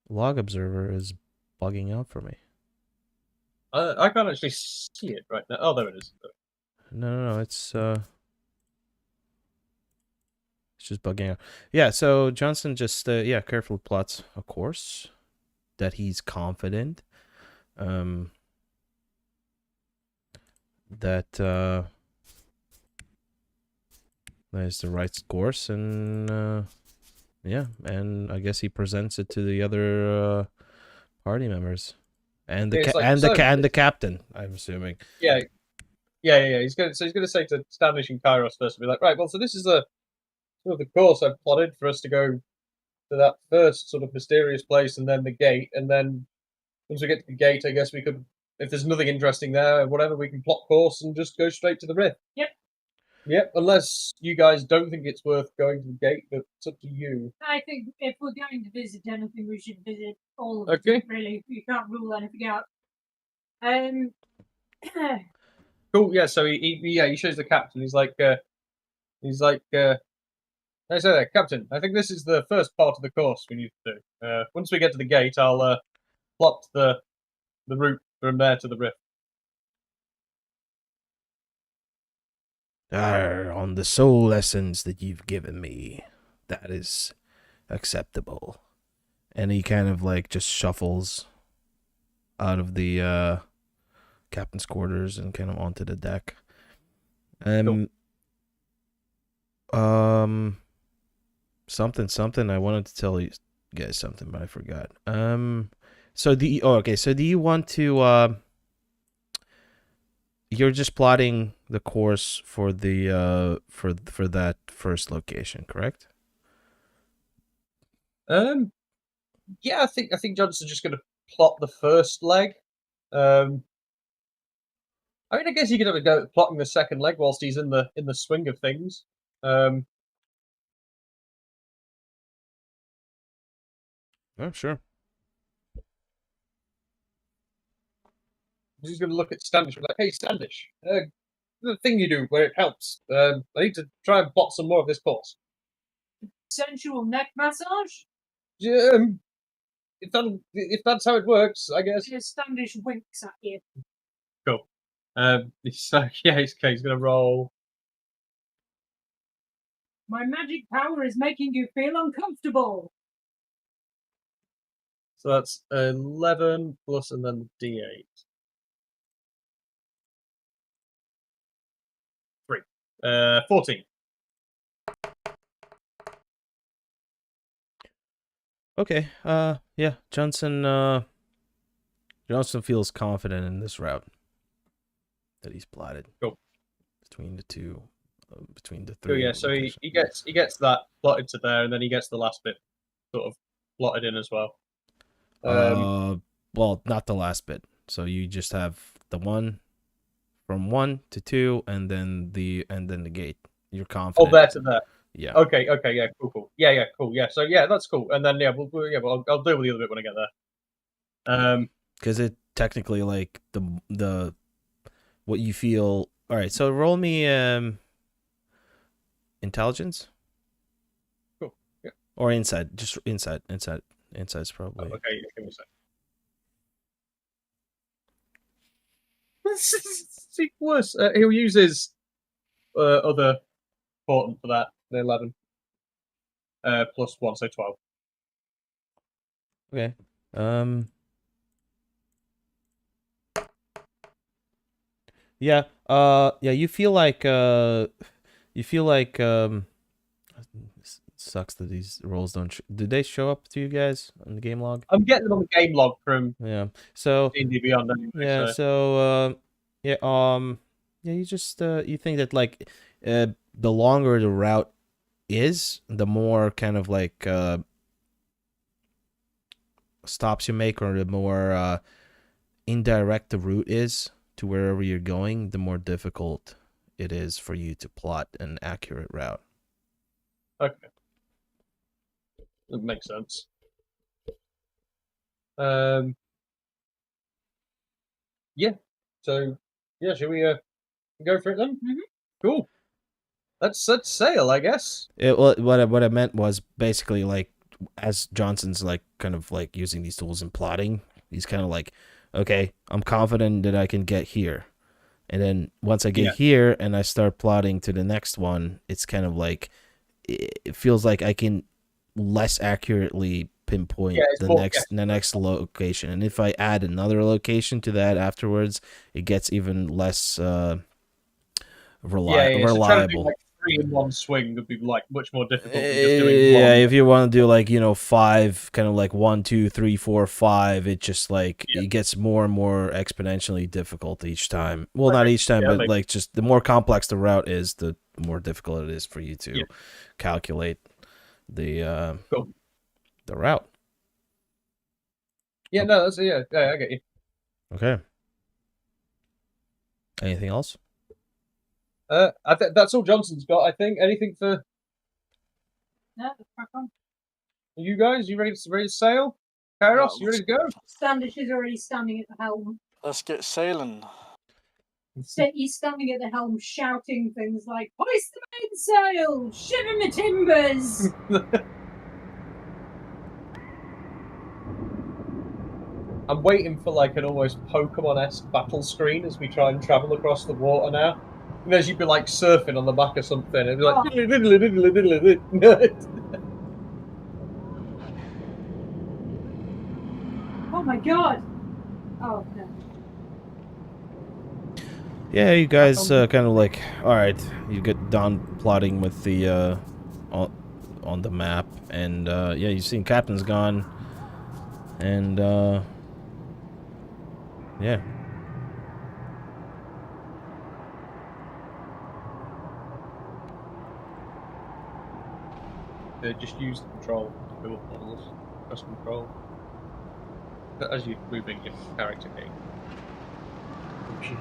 log observer is bugging out for me. I can't actually see it right now. Oh, there it is. No, it's just bugging out. Yeah, so Johnson just carefully plots a course that he's confident that that is the right course, and and I guess he presents it to the other party members and the the captain, I'm assuming. Yeah. He's gonna say to Standish and Kairos first, and be like, right, well, so this is the course I've plotted for us to go to that first sort of mysterious place, and then the gate, and then once we get to the gate, I guess we could, if there's nothing interesting there, or whatever, we can plot course and just go straight to the rift. Yep, unless you guys don't think it's worth going to the gate, but it's up to you. I think if we're going to visit anything, we should visit all of Okay. it, really. You can't rule anything out. Cool. Yeah. So he shows the captain. He's like, I say there, Captain. I think this is the first part of the course we need to do. Once we get to the gate, I'll plot the route from there to the rift. On the soul essence that you've given me, that is acceptable. And he kind of like just shuffles out of the captain's quarters and kind of onto the deck. Cool. Something I wanted to tell you guys something, but I forgot. So do you want to you're just plotting the course for the for that first location, correct? Yeah, I think Johnson's just gonna plot the first leg. I mean, I guess he could have a go at plotting the second leg whilst he's in the swing of things. Oh, sure. He's going to look at Standish and be like, "Hey, Standish, the thing you do where it helps. I need to try and plot some more of this course. Sensual neck massage? If that's how it works, I guess." Standish winks at you. Cool. He's like, yeah, he's going to roll. My magic power is making you feel uncomfortable. So that's 11 plus and then the D8. 3. 14. Okay. Yeah. Johnson feels confident in this route that he's plotted. Cool. Between the two, between the Cool, three. yeah, so he gets that plotted to there, and then he gets the last bit sort of plotted in as well. Well, not the last bit. So you just have the one from 1 to 2, and then the gate. You're confident. Oh, there to there. Yeah. Okay, yeah, cool. Yeah, cool. Yeah, so yeah, that's cool. And then I'll deal with the other bit when I get there. Because it technically like the what you feel. All right, so roll me intelligence. Cool. Yeah. Or insight. Just insight. Insight's probably. Okay, give me a sec. It's worse. He'll use his other portent for that. The 11. Plus 1, so 12. Okay. Yeah. Yeah. You feel like. Sucks that these rolls don't. Did they show up to you guys on the game log? I'm getting them on the game log from So DNDBeyond anyway. yeah. So yeah. Yeah. You just you think that like the longer the route is, the more kind of like stops you make, or the more indirect the route is to wherever you're going, the more difficult it is for you to plot an accurate route. Okay. That makes sense. Yeah. So yeah, shall we go for it then? Mhm. Cool. Let's sail, I guess. What I meant was basically like, as Johnson's like kind of like using these tools and plotting, he's kind of like, okay, I'm confident that I can get here. And then once I get here and I start plotting to the next one, it's kind of like, it feels like I can less accurately pinpoint the next location. And if I add another location to that afterwards, it gets even less reliable. So trying to do like 3 in one swing would be like much more difficult than just doing yeah, one. if you want to do like 5, kind of like 1, 2, 3, 4, 5, it just like it gets more and more exponentially difficult each time. Well, not each time, but like just the more complex the route is, the more difficult it is for you to calculate the route. Yeah, no, that's I get you. Okay. Anything else? I think that's all Johnson's got. I think anything for No, crack on. you guys. You ready to sail? Kairos, you ready to go? Standish is already standing at the helm. Let's get sailing. He's standing at the helm shouting things like, "Hoist the mainsail! Shiver my timbers!" I'm waiting for like an almost Pokemon-esque battle screen as we try and travel across the water now. And as you'd be like surfing on the back of something, it'd be like Oh my god! Oh no. Yeah, you guys kind of like, all right, you get done plotting with the on the map, and yeah, you've seen Captain's gone, and yeah. Just use the control to go up levels. Press control. As you're moving your character game. Oh shit.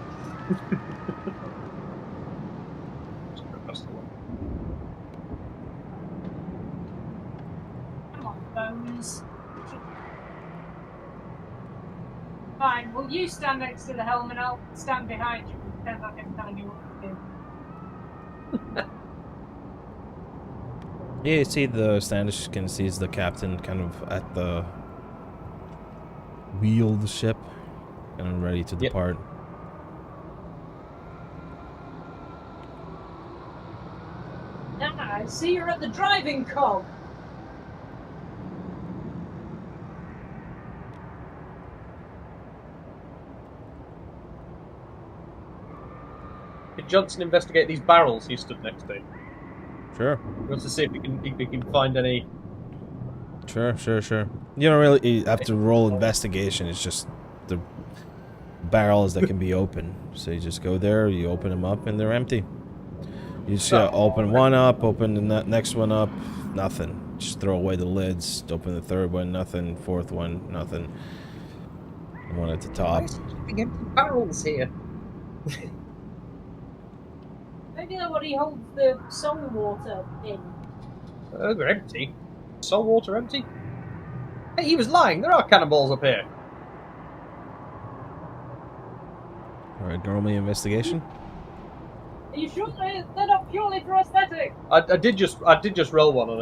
Just go past the one. Come on, bones. Fine, well you stand next to the helm and I'll stand behind you and pretend like I'm telling you what to do. Yeah, you see the Standish can see the captain kind of at the wheel of the ship, and ready to depart. I see you're at the driving cog. Did Johnson investigate these barrels he stood next to? Sure. He wants to see if he can find any Sure. You don't really have to roll investigation. It's just the barrels that can be open. So you just go there, you open them up, and they're empty. You just open one up, open the next one up, nothing. Just throw away the lids, open the third one, nothing. Fourth one, nothing. One at the top. Empty barrels here. Maybe that what he holds the soul water in. They're empty. Soul water empty? Hey, he was lying. There are cannonballs up here. Alright, normally investigation. Are you sure they're not purely for aesthetic? I did just roll one on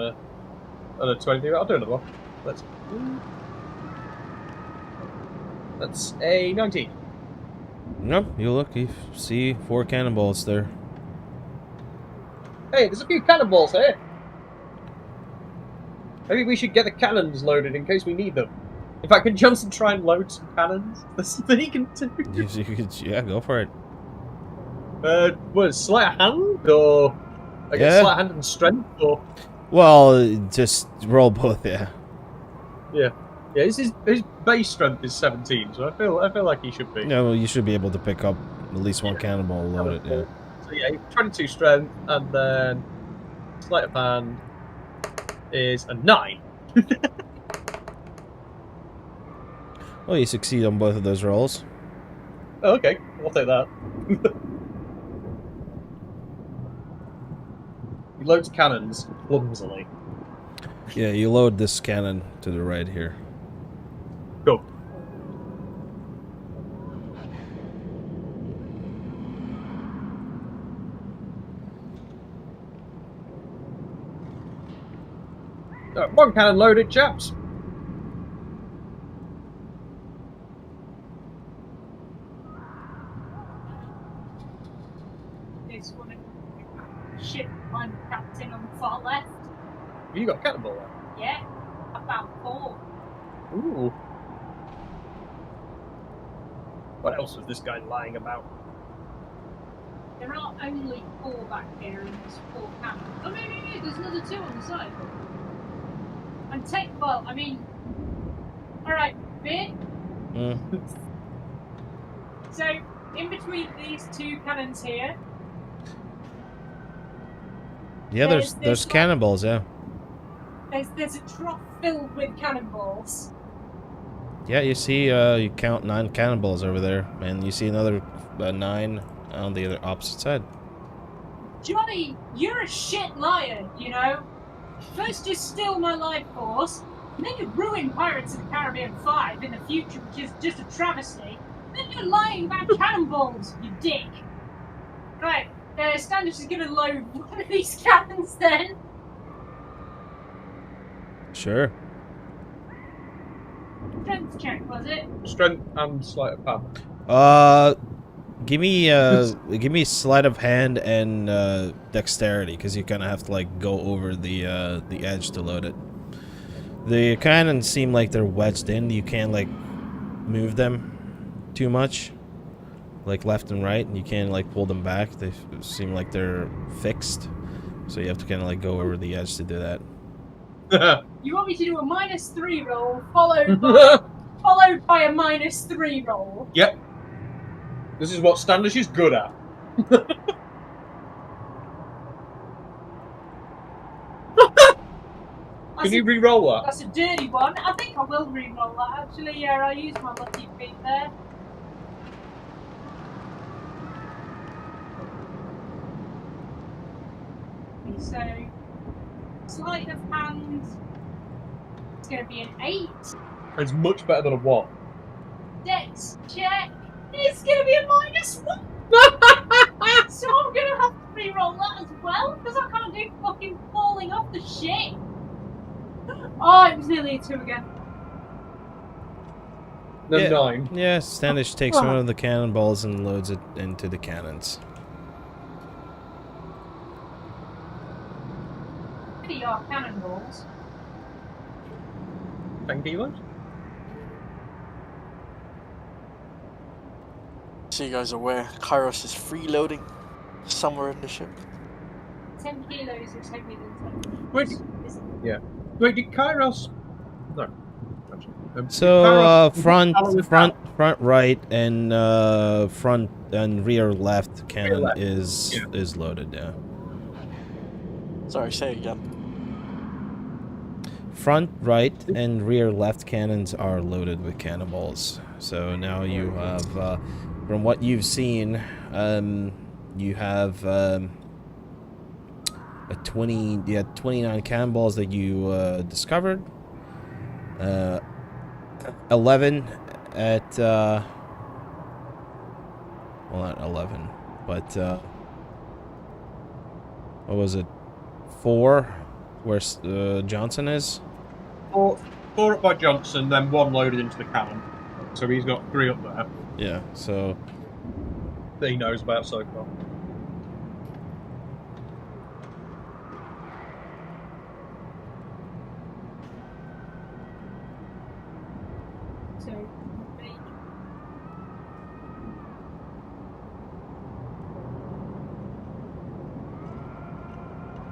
a 23. I'll do another one. That's a 19. Nope, you look, you see 4 cannonballs there. Hey, there's a few cannonballs here. Maybe we should get the cannons loaded in case we need them. In fact, can Johnson try and load some cannons? There's something he can do. Yeah, go for it. What, sleight of hand? Or I guess sleight of hand and strength? Or Well, just roll both, yeah. yeah, his base strength is 17, so I feel like he should be. No, well, you should be able to pick up at least one cannonball and load it, yeah. So yeah, 22 strength, and then sleight of hand is a 9. Well, you succeed on both of those rolls. Oh, okay, I'll take that. He loads cannons clumsily. Yeah, you load this cannon to the right here. Go. One cannon loaded, chaps. This one ship I'm captain on the far left. Have you got a cannonball there? Yeah, I found 4. Ooh. What else was this guy lying about? There are only 4 back here and there's 4 cannons. Oh no, there's another 2 on the side. And well, I mean, alright, beer. So, in between these 2 cannons here. Yeah, there's cannonballs, yeah. There's a trough filled with cannonballs. Yeah, you see, you count 9 cannonballs over there, and you see another 9 on the other opposite side. Johnny, you're a shit liar, you know? First you steal my life force, and then you ruin Pirates of the Caribbean 5 in the future, which is just a travesty. Then you're lying about cannonballs, you dick. Right, Standish is gonna load one of these cannons then. Sure. Strength check, was it? Strength and sleight of hand. Give me sleight of hand and dexterity, because you kind of have to like go over the edge to load it. The cannons seem like they're wedged in. You can't like move them too much, like left and right, and you can't like pull them back. They seem like they're fixed, so you have to kind of like go over the edge to do that. You want me to do a -3 roll followed by a -3 roll? Yep. This is what Standish is good at. Can you re-roll that? That's a dirty one. I think I will re-roll that actually. Yeah, I used my lucky feet there. Okay, so sleight of hand. It's going to be an 8. It's much better than a 1. Dex check. It's going to be a -1. So I'm going to have to re-roll that as well because I can't do fucking falling off the ship. Oh, it was nearly a 2 again. No, Yeah. 9. Yeah, Standish takes one of the cannonballs and loads it into the cannons. Pretty are cannonballs. 10 kilos? So you guys are aware, Kairos is freeloading somewhere in the ship. 10 kilos is heavier than 10. Wait, yeah. Wait, did Kairos actually. So Fire front right and front and rear left cannon left. is loaded. Yeah. Sorry, say again. Front right and rear left cannons are loaded with cannonballs. So now you have, from what you've seen, you have a 29 cannonballs that you discovered. 11 at well, not 11, but what was it? 4 where Johnson is. 4 up by Johnson, then 1 loaded into the cannon. So he's got 3 up there Yeah, so that he knows about so far. So,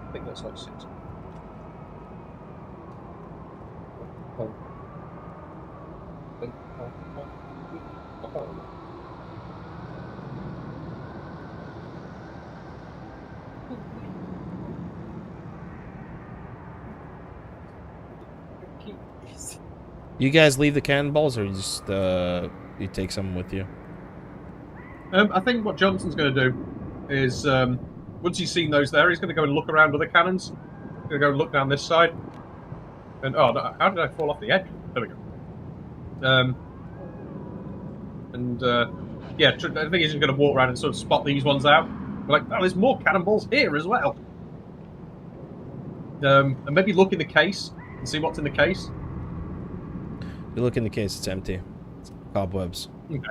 I think that's like 6. you guys leave the cannonballs, or you just you take some with you? I think what Johnson's going to do is, once he's seen those there, he's going to go and look around other cannons. He's going to go and look down this side. And, oh, no, how did I fall off the edge? There we go. Yeah, I think he's just going to walk around and sort of spot these ones out. We're like, oh, there's more cannonballs here as well. And maybe look in the case and see what's in the case. You look in the case; it's empty. It's cobwebs. Okay.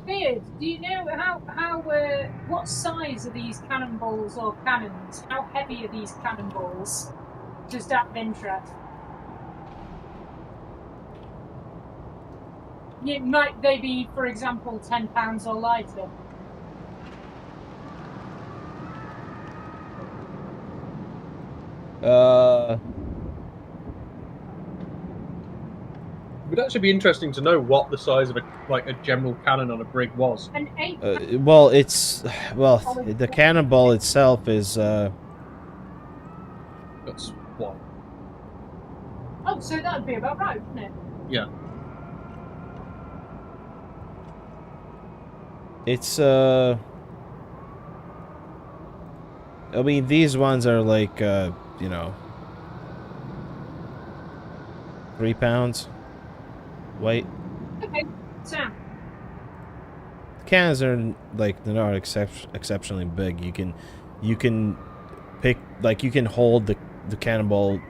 Beard, do you know what size are these cannonballs or cannons? How heavy are these cannonballs? Just out of interest. Might they be, for example, 10 pounds or lighter? It would actually be interesting to know what the size of a general cannon on a brig was. An 8. Well, the cannonball itself is That's one. Oh, so that would be about right, wouldn't it? Yeah. It's I mean, these ones are like you know, 3 pounds weight. Okay, so The cannons are like, they're not exceptionally big. You can pick, like, you can hold the cannonball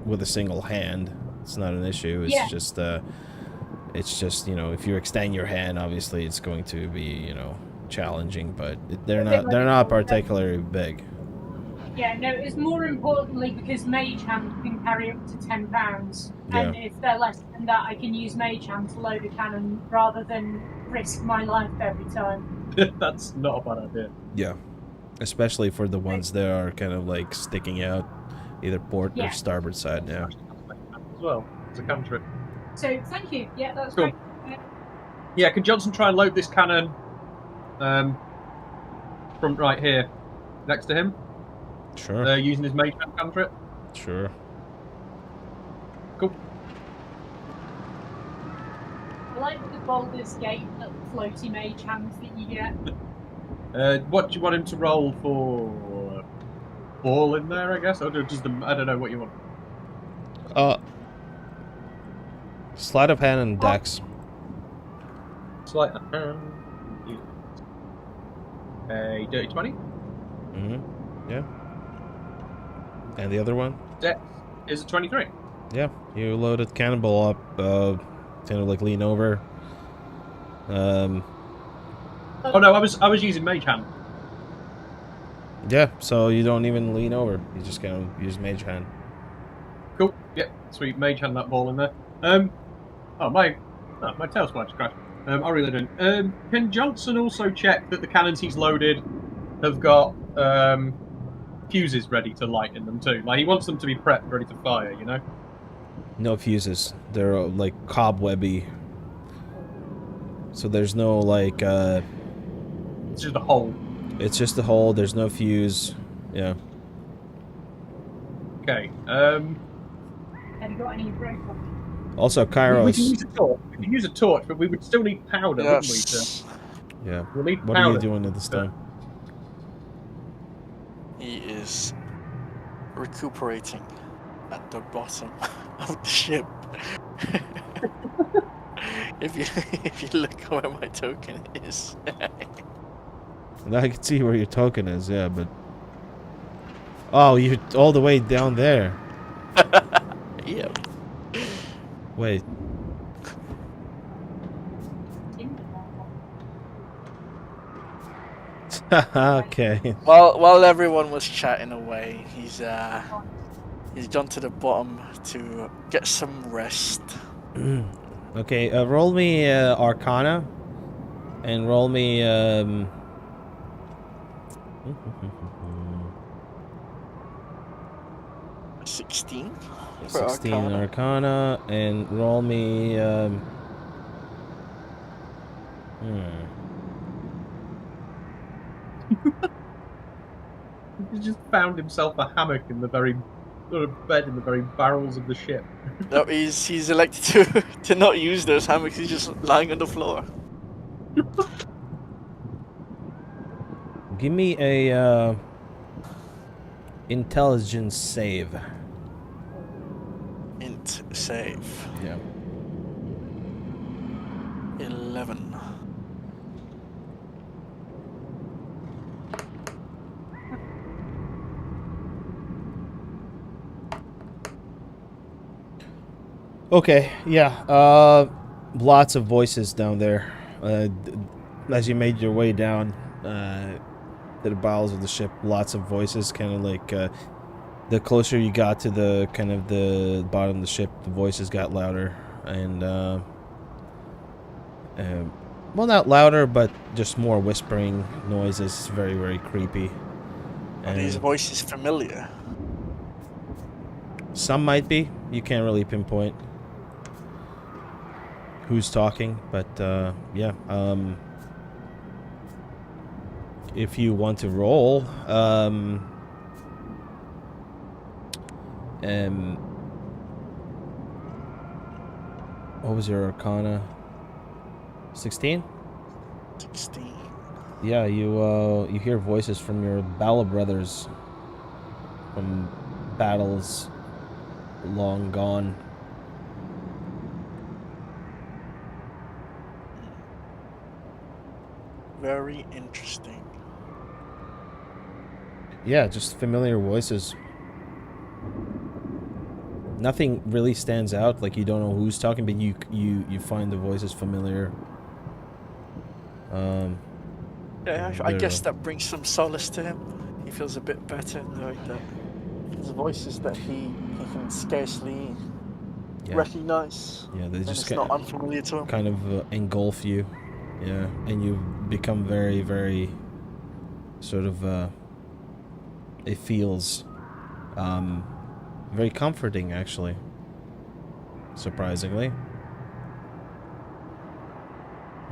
with a single hand. It's not an issue. It's just you know, if you extend your hand, obviously it's going to be, you know, challenging, but they're not particularly big. yeah, no, it's more importantly because Mage Hand can carry up to 10 pounds, and if they're less than that, I can use Mage Hand to load a cannon rather than risk my life every time. That's not a bad idea. Yeah, especially for the ones that are kind of like sticking out, either port or starboard side. Yeah. As well, it's a cantrip. So thank you. Yeah, that's Cool. great. Yeah, can Johnson try and load this cannon from right here next to him? Sure. Using his mage hand cantrip. Sure. Cool. I like the Baldur's Gate little floaty Mage Hands that you get. What do you want him to roll for? Ball in there, I guess, or just I don't know what you want. Sleight of hand and dex. Sleight of hand. A dirty 20. Mm-hmm. Yeah. And the other one? Dex is a 23. Yeah. You loaded cannonball up, kind of like lean over. Oh no, I was using mage hand. Yeah, so you don't even lean over. You just kind of use mage hand. Cool. Yeah, sweet. Mage hand that ball in there. My TaleSpire just crashed. I really didn't. Can Johnson also check that the cannons he's loaded have got fuses ready to light in them too. Like he wants them to be prepped, ready to fire. You know. No fuses. They're like cobwebby. So there's no like. It's just a hole. It's just a hole. There's no fuse. Yeah. Okay. Have you got any rope? Also, We Kairos. can use a torch. We can use a torch, but we would still need powder, wouldn't we? Yes. Yeah. We'll need What powder. are you doing at this time? He is recuperating at the bottom of the ship. if you look where my token is. I can see where your token is, yeah, but... Oh, you're all the way down there. Yep. Wait. Okay. While everyone was chatting away, he's gone to the bottom to get some rest. Okay, roll me Arcana. And roll me... 16? 16 Arcana. And roll me... He just found himself a hammock in the very sort of bed in the very barrels of the ship. No, he's elected to not use those hammocks. He's just lying on the floor. Give me a intelligence save. Int save. Yeah. 11. Okay, yeah. Lots of voices down there. As you made your way down to the bowels of the ship, lots of voices. Kind of like the closer you got to the kind of the bottom of the ship, the voices got louder and well, not louder, but just more whispering noises. Very, very creepy. Are these voices familiar? Some might be. You can't really pinpoint who's talking, but yeah. If you want to roll, what was your Arcana? 16? 16. Yeah, you hear voices from your Bala brothers from battles long gone. Very interesting. Yeah, just familiar voices. Nothing really stands out, like you don't know who's talking, but you find the voices familiar. Yeah, I guess that brings some solace to him. He feels a bit better knowing that there's voices that he can scarcely recognize. Yeah, they just it's not unfamiliar to him. Kind of engulf you. Yeah, and you become very, very sort of it feels very comforting, actually, surprisingly.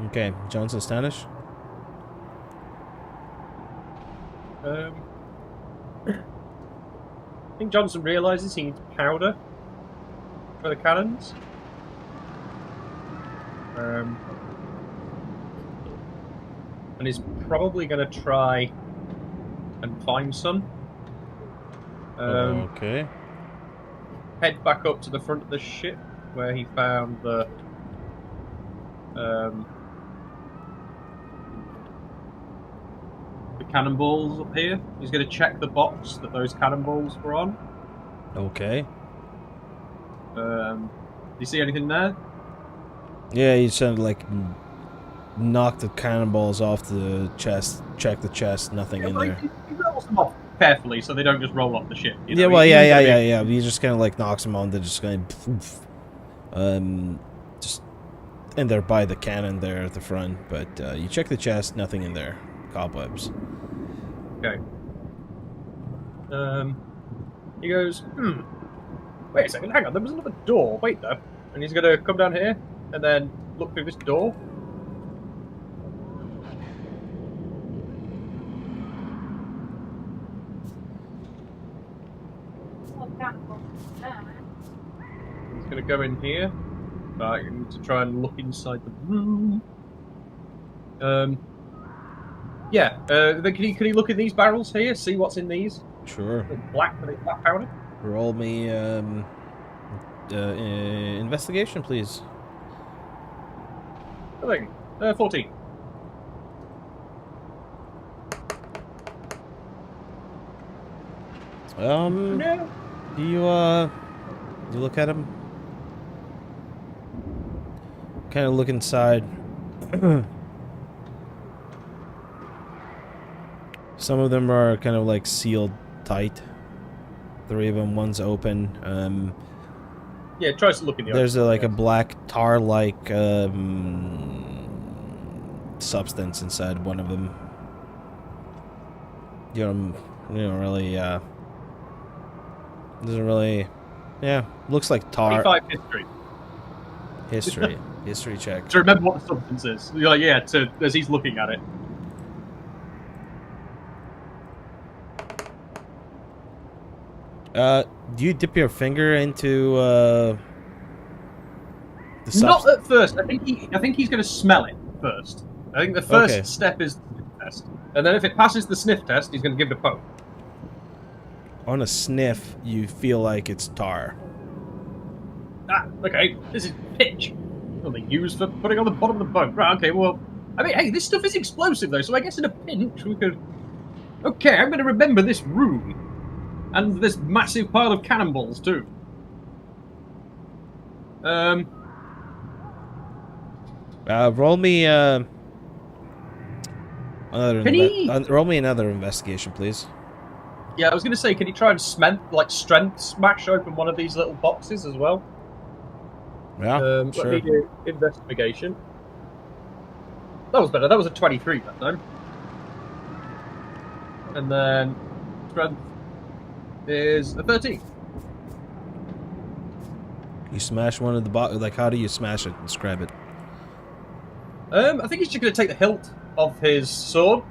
Okay, Johnson Stanish. I think Johnson realizes he needs powder for the cannons. And he's probably going to try and find some. Okay. Head back up to the front of the ship where he found the cannonballs up here. He's going to check the box that those cannonballs were on. Okay. Do you see anything there? Yeah, you sound like knock the cannonballs off the chest, check the chest, nothing in there. He rolls them off carefully so they don't just roll off the ship. You know? Yeah, well, yeah. You just kind of like knocks them on. They're just kind of, just, and they're by the cannon there at the front. But you check the chest, nothing in there. Cobwebs. Okay. He goes, wait a second, hang on, there was another door, wait there. And he's going to come down here and then look through this door. He's going to go in here. Right, I need to try and look inside the room. Yeah, can he look in these barrels here, see what's in these? Sure. Black powder? Roll me investigation, please. Oh, thank you. 14. No. Do you look at him? Kind of look inside. Some of them are kind of like sealed tight. 3 of them, one's open. Yeah, try to look in the There's like a black tar-like substance inside one of them. You don't really, doesn't really, yeah, looks like tar. 25 history. History check. To remember what the substance is. You're like, yeah, as he's looking at it. Do you dip your finger into the Not at first. I think he's going to smell it first. I think the first step is the sniff test, and then if it passes the sniff test, he's going to give it a poke. On a sniff, you feel like it's tar. Ah, okay. This is pitch. What they use for putting on the bottom of the boat. Right. Okay. Well, I mean, hey, this stuff is explosive though, so I guess in a pinch we could. Okay, I'm going to remember this room. And this massive pile of cannonballs, too. Roll me roll me another investigation, please. Yeah, I was going to say, can you try and strength smash open one of these little boxes as well? Yeah, sure. Let me do investigation. That was better. That was a 23 that time. And then strength is a 13. You smash one of the boxes. Like, how do you smash it? Describe it. I think he's just going to take the hilt of his sword,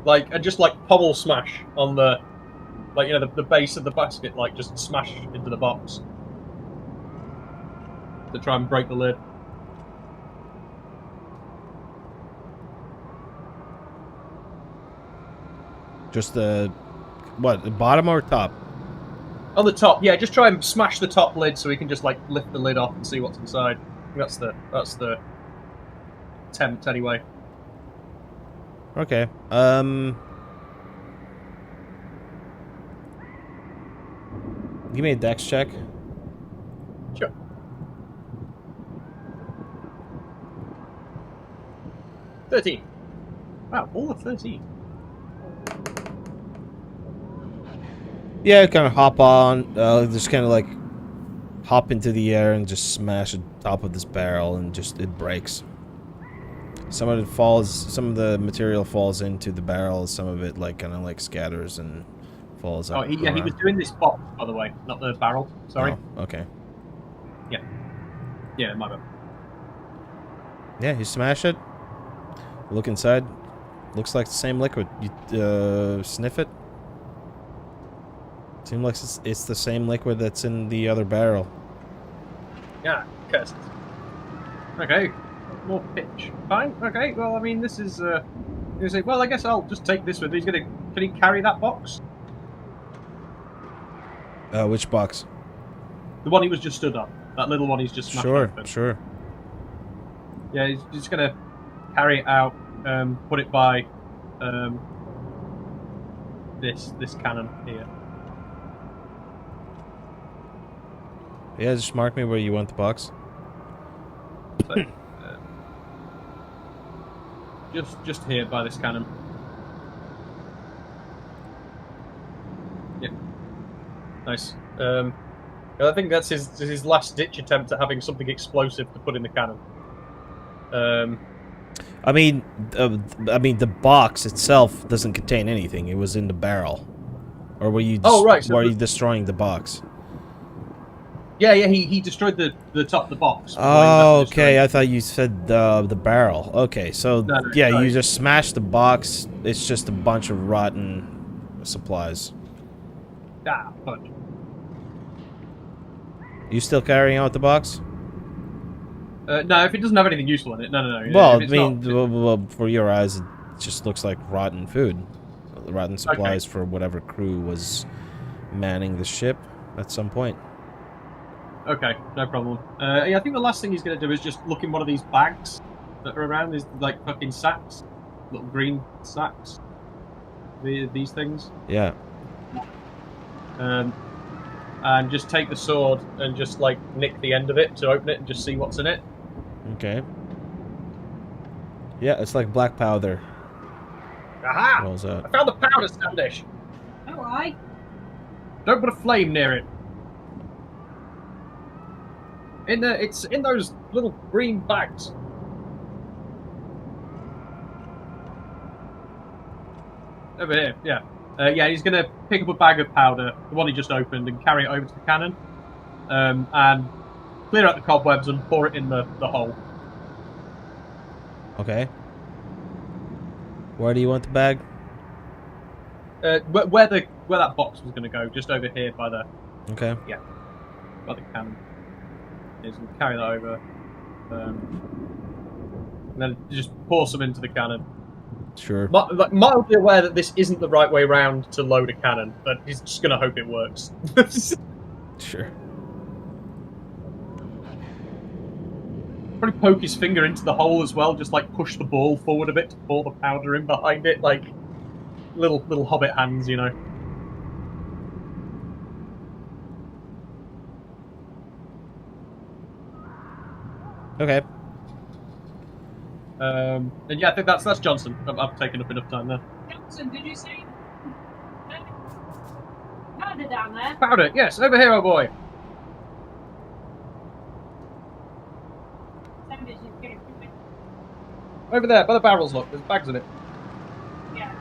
and just pommel smash on the, the base of the basket, just smash into the box to try and break the lid. Just the bottom or top? On the top, yeah. Just try and smash the top lid so we can just lift the lid off and see what's inside. That's the attempt anyway. Okay. Give me a dex check. Sure. $13. Wow, all of 13. Yeah, kind of hop on, just kind of hop into the air and just smash the top of this barrel, and it breaks. Some of the material falls into the barrel, some of it kind of scatters and falls up. Oh, he was doing this box, by the way, not the barrel. Sorry. Oh, okay. Yeah, my bad. Yeah, you smash it. Look inside. Looks like the same liquid. You sniff it. Seems like it's the same liquid that's in the other barrel. Yeah, cursed. Okay, more pitch. Fine. Okay. Well, I mean, this is. You say, well, I guess I'll just take this with me. Can he carry that box? Which box? The one he was just stood on. That little one he's just smashed open. Sure. Yeah, he's just gonna carry it out. Put it by this cannon here. Yeah, just mark me where you want the box. So, just here by this cannon. Yeah. Nice. I think that's his last ditch attempt at having something explosive to put in the cannon. I mean, the box itself doesn't contain anything. It was in the barrel. Or were you Oh, right, so were you destroying the box? Yeah, he destroyed the top of the box. while he was Oh, after destroying- okay. I thought you said the barrel. Okay, so No, yeah, sorry. you just smashed the box. It's just a bunch of rotten supplies. Ah, fudge. You still carrying out the box? No, if it doesn't have anything useful in it, no. Well, If I it's mean, not, well, for your eyes, it just looks like rotten food. Rotten supplies Okay. for whatever crew was manning the ship at some point. Okay, no problem. Yeah, I think the last thing he's going to do is just look in one of these bags that are around. These like fucking sacks, little green sacks. These things. Yeah. And just take the sword and just like nick the end of it to open it and just see what's in it. Okay. Yeah, it's like black powder. Aha! Rolls out. I found the powder, Standish. Oh, I. Don't put a flame near it. It's in those little green bags. Over here, yeah. Yeah, he's going to pick up a bag of powder, the one he just opened, and carry it over to the cannon. And clear out the cobwebs and pour it in the hole. Okay. Where do you want the bag? Where that box was going to go, just over here by the Okay. by the cannon. He's going to carry that over. And then just pour some into the cannon. Sure. Mildly aware that this isn't the right way round to load a cannon, but he's just going to hope it works. Sure. Probably poke his finger into the hole as well, just like push the ball forward a bit to pour the powder in behind it, like little hobbit hands, you know. Okay. And yeah, I think that's Johnson. I've taken up enough time there. Johnson, did you say? Powder down there. Powder, yes, over here, oh boy. Somebody's just getting through it. Over there, by the barrels, look, there's bags in it. Yeah.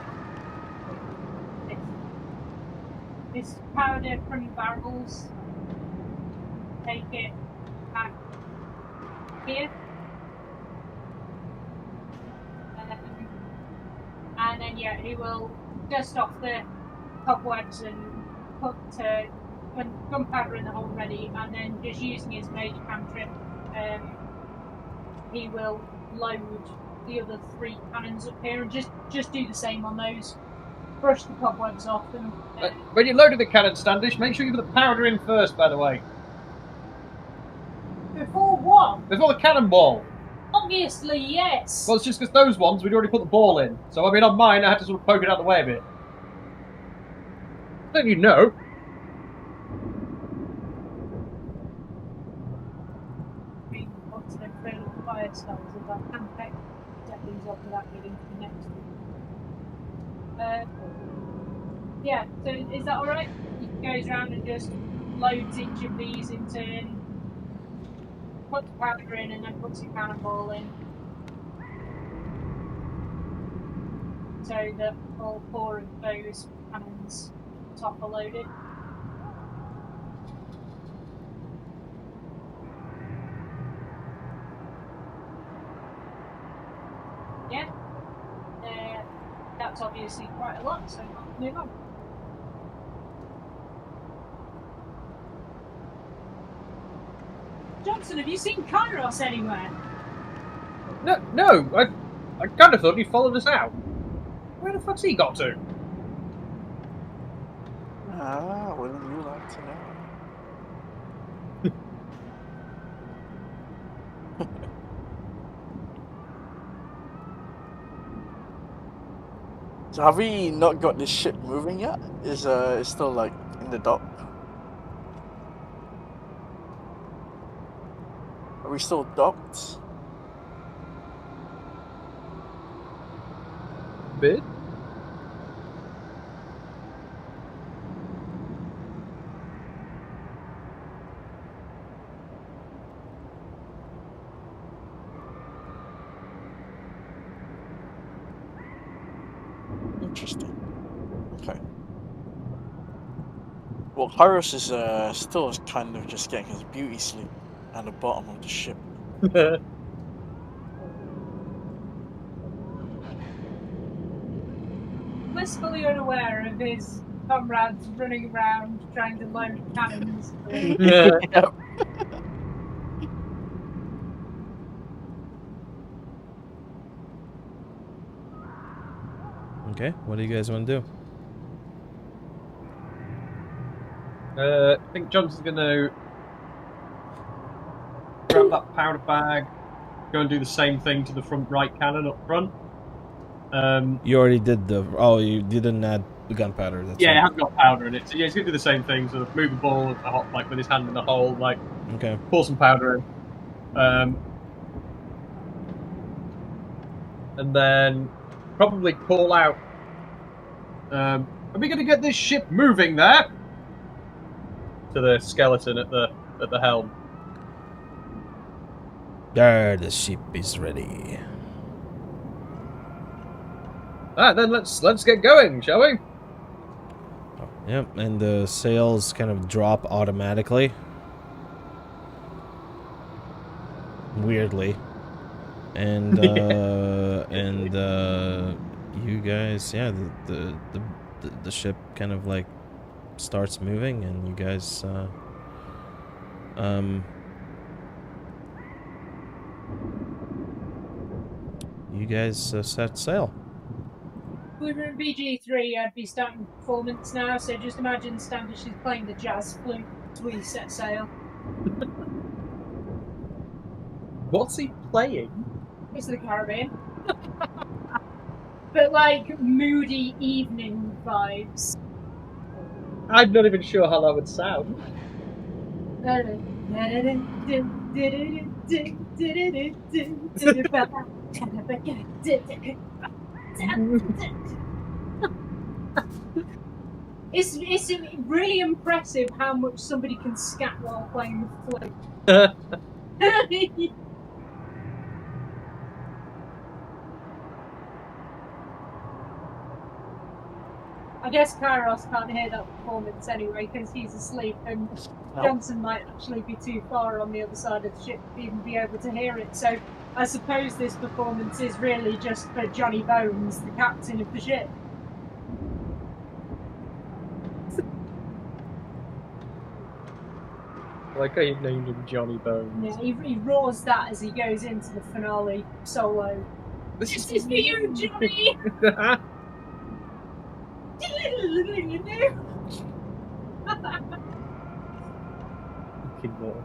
This powder from barrels. Take it back here. And then yeah, he will dust off the cobwebs and put gunpowder in the hole ready, and then just using his mage cantrip, he will load the other 3 cannons up here and just do the same on those. Brush the cobwebs off them. When you loaded the cannon, Standish, make sure you put the powder in first, by the way. Before what? Before the cannonball. Obviously, yes. Well, it's just because those ones, we'd already put the ball in. So, I mean, on mine, I had to sort of poke it out of the way a bit. Don't you know? I mean, once they've thrown up fire spells, if I can pick seconds off without getting to the next one. Yeah, so is that alright? He goes around and just loads each of these in turn, puts powder in, and then puts a cannonball in. So that all 4 of those cannons top are loaded. Yeah. That's obviously quite a lot, so I'll move on. Johnson, have you seen Kairos anywhere? No, I kind of thought he followed us out. Where the fuck's he got to? Ah, wouldn't you like to know? So have we not got this ship moving yet? Is it's still like in the dock? Are we still docked? Bid? Interesting. Okay. Well, Kairos is still kind of just getting his beauty sleep at the bottom of the ship. Blissfully unaware of his comrades running around trying to load cannons. Yep. Okay, what do you guys want to do? I think Johnson's going to grab that powder bag, go and do the same thing to the front right cannon up front. You already did the... Oh, you didn't add the gunpowder. That's Yeah, right. it has got powder in it. So yeah, he's going to do the same thing, sort of move the ball like with his hand in the hole, like Okay. pour some powder in. And then probably call out, are we going to get this ship moving there? To the skeleton at the helm. There, the ship is ready. Alright, then let's get going, shall we? Yep, and the sails kind of drop automatically. Weirdly. And you guys, yeah, the ship kind of like starts moving, and you guys set sail. If we were in BG3, I'd be starting performance now, so just imagine Standish is playing the jazz flute as we set sail. What's he playing? It's the Caribbean. But like moody evening vibes. I'm not even sure how that would sound. It's really impressive how much somebody can scat while playing the flute. I guess Kairos can't hear that performance anyway because he's asleep, and Johnson might actually be too far on the other side of the ship to even be able to hear it. So I suppose this performance is really just for Johnny Bones, the captain of the ship. Like how you've named him Johnny Bones. Yeah, he roars that as he goes into the finale solo. This is for you, Johnny! Fucking more.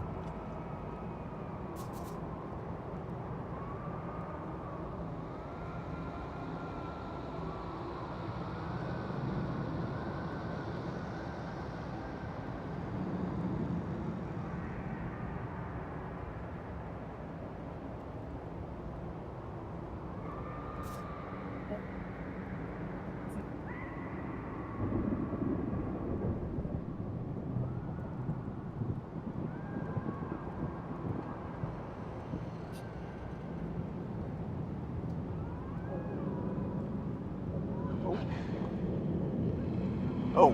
Oh.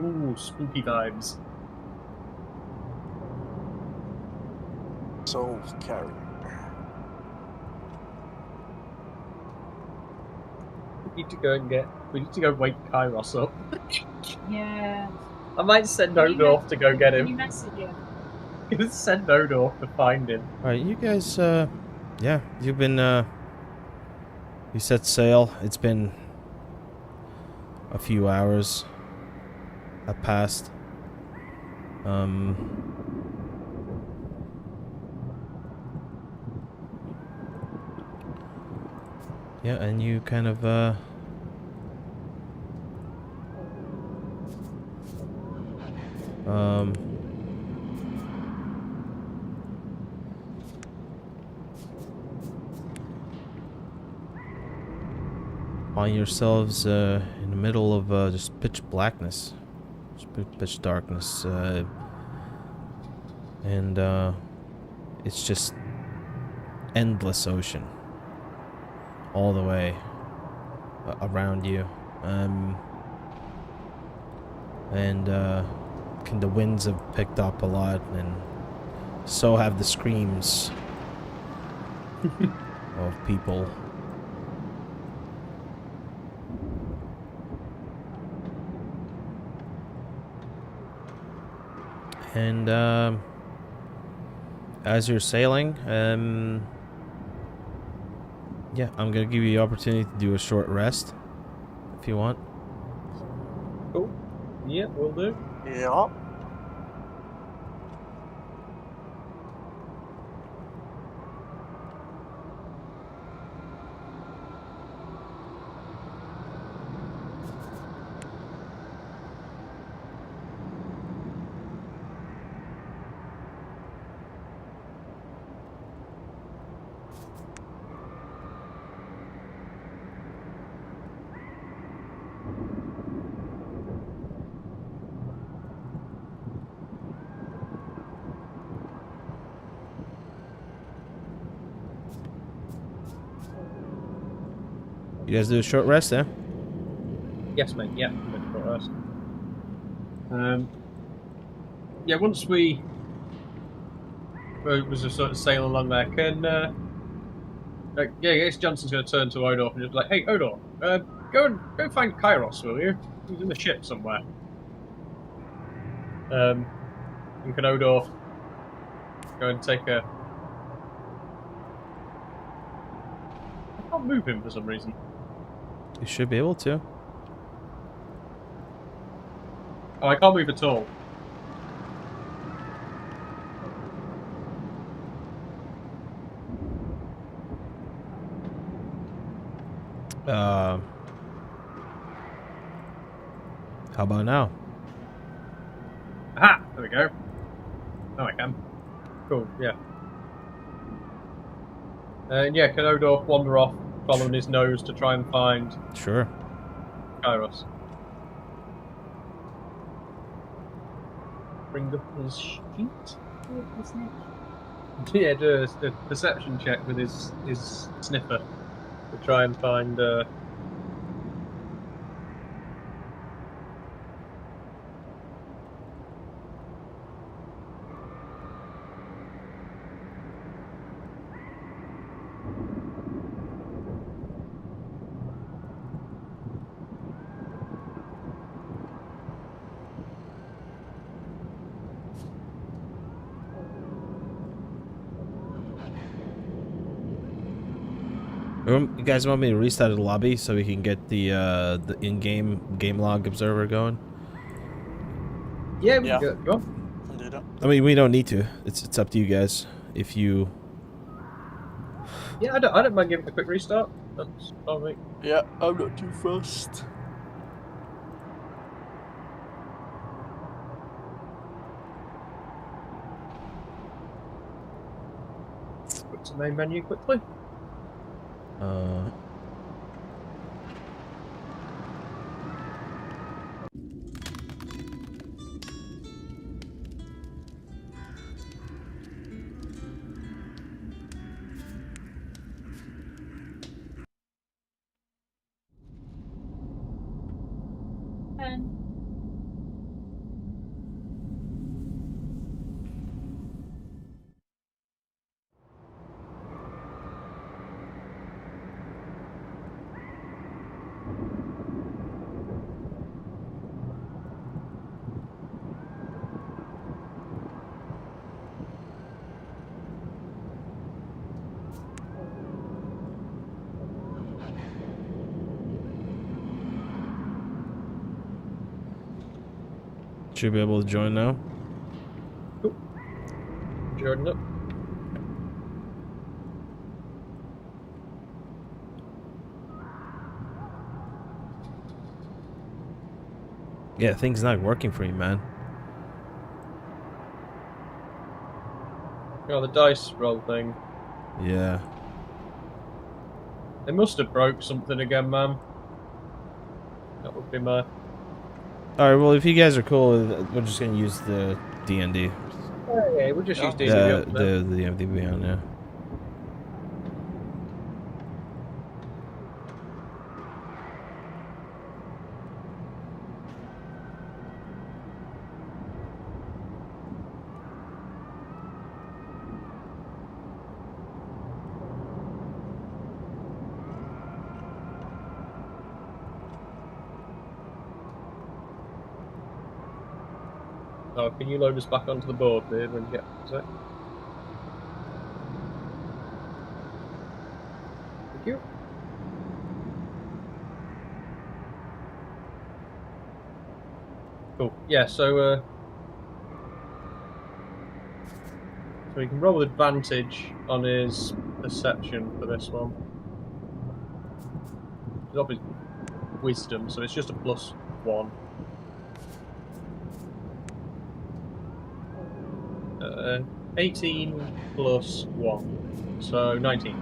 Ooh, spooky vibes. Soul carrier. We need to go wake Kairos up. Yeah. I might send Odo off to go get Can you him. message him? I'm gonna send Odo off to find him. Alright, you guys, yeah, you've been, You set sail. It's been a few hours have passed. Yeah, and you kind of find yourselves in the middle of just pitch blackness, just pitch darkness, and it's just endless ocean all the way around you, and the winds have picked up a lot, and so have the screams of people. And as you're sailing, yeah, I'm gonna give you the opportunity to do a short rest if you want. Cool. Yeah, will do. Yeah. You guys do a short rest, eh? Yes, mate. Yeah, I'm going to put rest. Yeah, once we was a sort of sail along there, can yeah, I guess Johnson's going to turn to Odor and just be like, "Hey, Odor, go find Kairos, will you? He's in the ship somewhere." And can Odor go and take a? I can't move him for some reason. You should be able to. Oh, I can't move at all. How about now? Aha! There we go. Now I can. Cool, yeah. Yeah, can Odor wander off, following his nose to try and find Sure. Kairos? Bring up his sheet? Yeah, do a perception check with his sniffer to try and find. You guys want me to restart the lobby so we can get the in-game game log observer going? Yeah, we Yeah. can go on. Can do that. I mean, we don't need to. It's up to you guys. If you Yeah, I don't mind giving it a quick restart. That's fine, mate. Yeah, I'm not too fast. Go to the main menu quickly. Should be able to join now. Jordan up. Yeah, things not working for you, man. Oh, the dice roll thing. Yeah. They must have broke something again, man. That would be my... Alright, well, if you guys are cool, we're just gonna use the D&D. Hey, we'll just use The DNDBeyond. DNDBeyond, yeah. Oh, can you load us back onto the board, dude, when you get to it? Thank you. Cool. Yeah, so we can roll advantage on his perception for this one. It's obviously wisdom, so it's just a +1. 18 plus 1, so 19.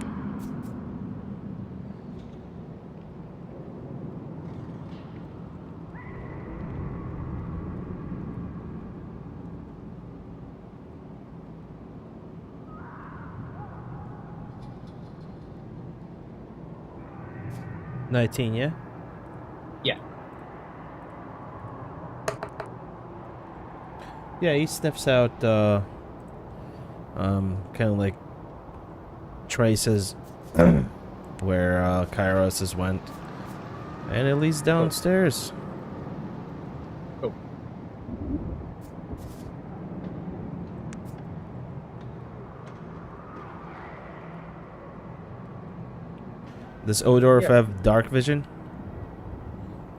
Yeah? Yeah. Yeah, he sniffs out, kind of like traces where Kairos has went. And it leads downstairs. Cool. Does Odorf Yeah. have dark vision?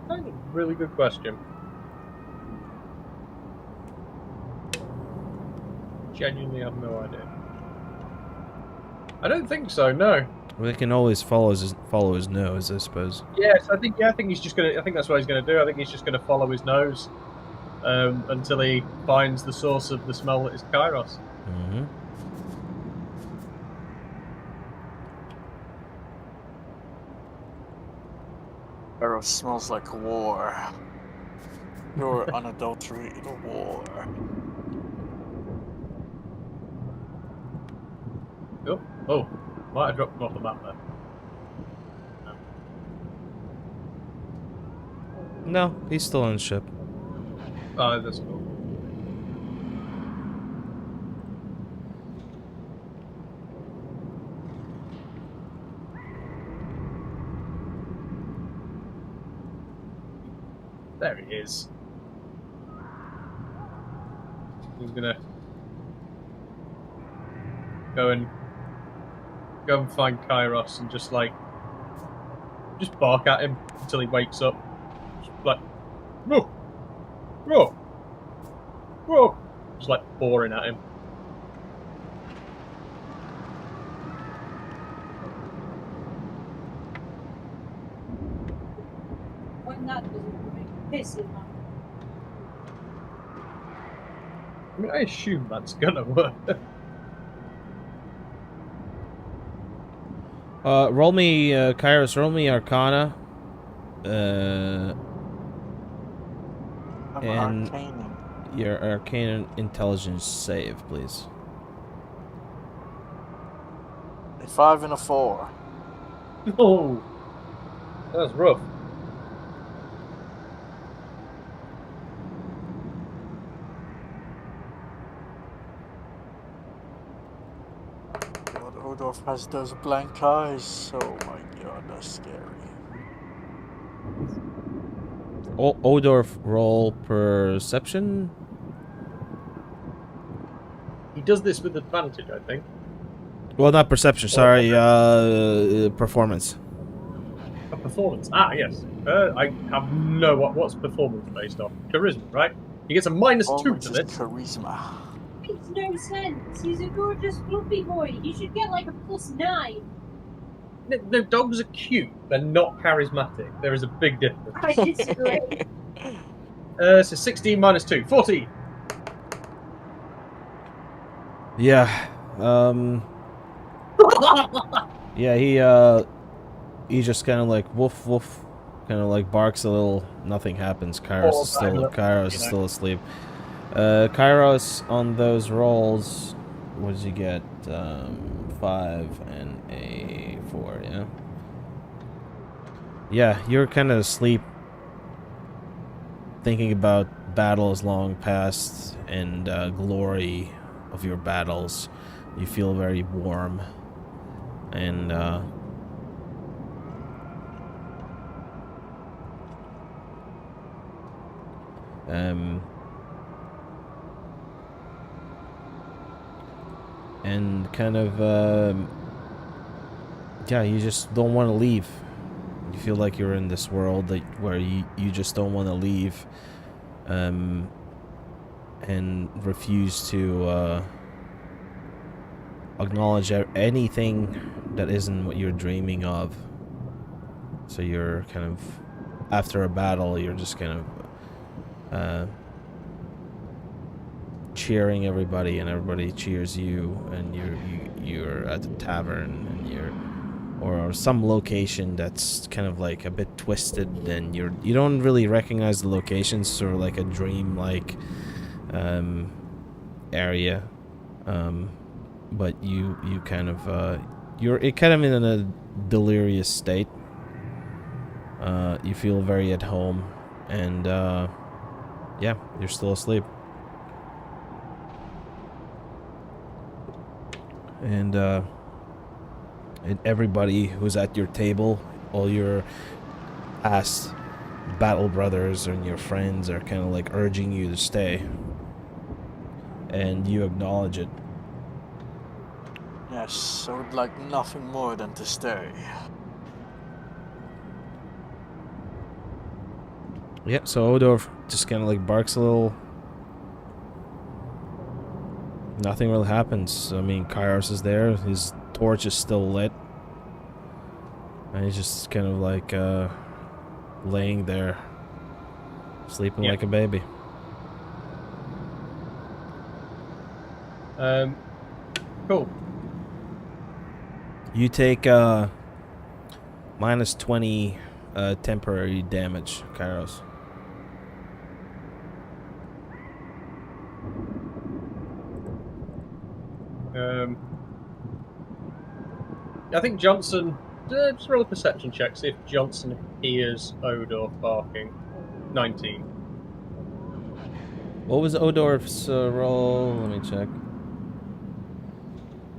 That's a really good question. Genuinely have no idea. I don't think so, no. Well, they can always follow his nose, I suppose. Yes, I think he's just gonna. I think that's what he's gonna do. I think he's just gonna follow his nose until he finds the source of the smell that is Kairos. Mm-hmm. Arrow smells like war. Your unadulterated war. Oh, might have dropped him off the map there. No, he's still on the ship. Oh, that's cool. There he is. He's gonna go and find Kairos and just bark at him until he wakes up. Just like, whoa, whoa, whoa, just like boring at him. When that doesn't make piss in my... I mean, I assume that's gonna work. Roll me, Kairos, roll me Arcana. I'm And- arcane. Your Arcane Intelligence save, please. A 5 and a 4. Oh, that's rough. God, Odorf has those blank eyes. Oh my god, that's scary. Odorf, roll perception. He does this with advantage, I think. Well, not perception. Sorry, performance. A performance. Ah, yes. I have no... What's performance based on? Charisma, right? He gets a -2 Performance to is this. charisma. Makes no sense. He's a gorgeous fluffy boy. He should get like a +9. No, dogs are cute. They're not charismatic. There is a big difference. I disagree. So 16 -2, 14. Yeah. Yeah, he just kind of like woof woof, kind of like barks a little. Nothing happens. Kairos is still asleep. Kairos on those rolls, what did you get? 5 and a 4, yeah? Yeah, you're kind of asleep, thinking about battles long past and glory of your battles. You feel very warm, and and kind of yeah, you just don't want to leave. You feel like you're in this world where you just don't want to leave, and refuse to acknowledge anything that isn't what you're dreaming of. So you're kind of, after a battle, you're just kind of cheering everybody, and everybody cheers you, and you're at the tavern, and you're or some location that's kind of like a bit twisted, and you don't really recognize the location, sort of like a dream like area, but you kind of you're kind of in a delirious state. You feel very at home, and yeah, you're still asleep. And everybody who's at your table, all your past battle brothers and your friends, are kind of like urging you to stay, and you acknowledge it. Yes, I would like nothing more than to stay. Yep, so Odor just kind of like barks a little. Nothing really happens. I mean, Kairos is there, his torch is still lit, and he's just kind of like laying there, sleeping like a baby. Cool. You take -20 temporary damage, Kairos. I think Johnson. Just roll a perception check. See if Johnson hears Odor barking. 19. What was Odor's roll? Let me check. It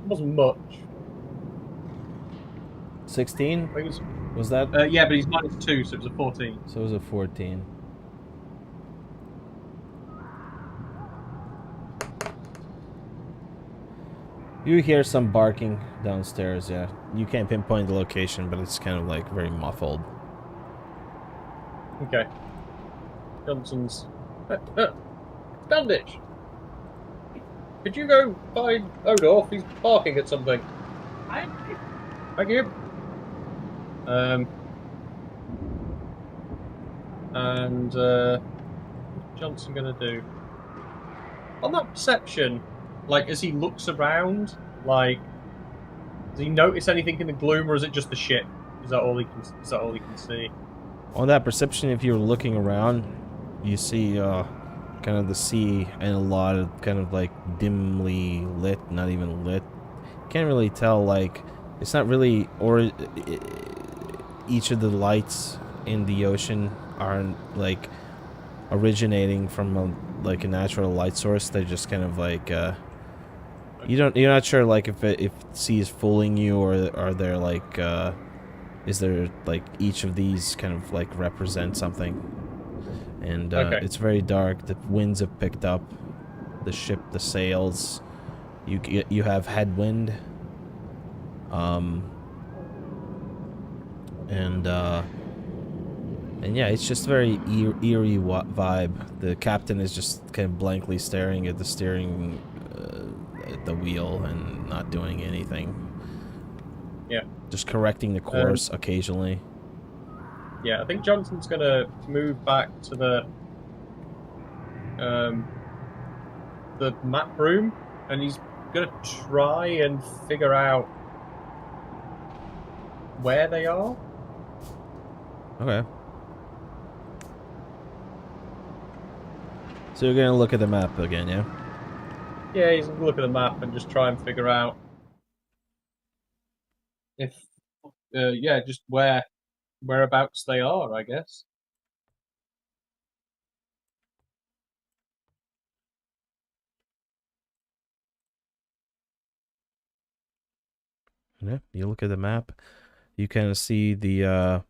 wasn't much. 16? Was that? Yeah, but he's -2, so it was a 14. So it was a 14. You hear some barking downstairs, yeah. You can't pinpoint the location, but it's kind of like very muffled. Okay. Johnson's... Standish! Could you go find Odor? He's barking at something. Thank you. And what's Johnson gonna do? On that perception, like as he looks around, like does he notice anything in the gloom, or is it just the ship? Is that all he can see? On that perception, if you're looking around, you see kind of the sea and a lot of kind of like dimly lit, not even lit. Can't really tell, like it's not really, or each of the lights in the ocean aren't like originating from a natural light source. They're just kind of like you're not sure like if the sea is fooling you, or are there like is there like each of these kind of like represent something. And it's very dark. The winds have picked up. The ship, the sails. You have headwind. And And yeah, it's just very eerie vibe. The captain is just kind of blankly staring at the steering, at the wheel, and not doing anything. Yeah. Just correcting the course occasionally. Yeah, I think Johnson's gonna move back to the map room, and he's gonna try and figure out where they are. Okay. So you're gonna look at the map again, yeah? Yeah, he's gonna look at the map and just try and figure out if, yeah, just whereabouts they are, I guess. Yeah. You look at the map. You kind of see the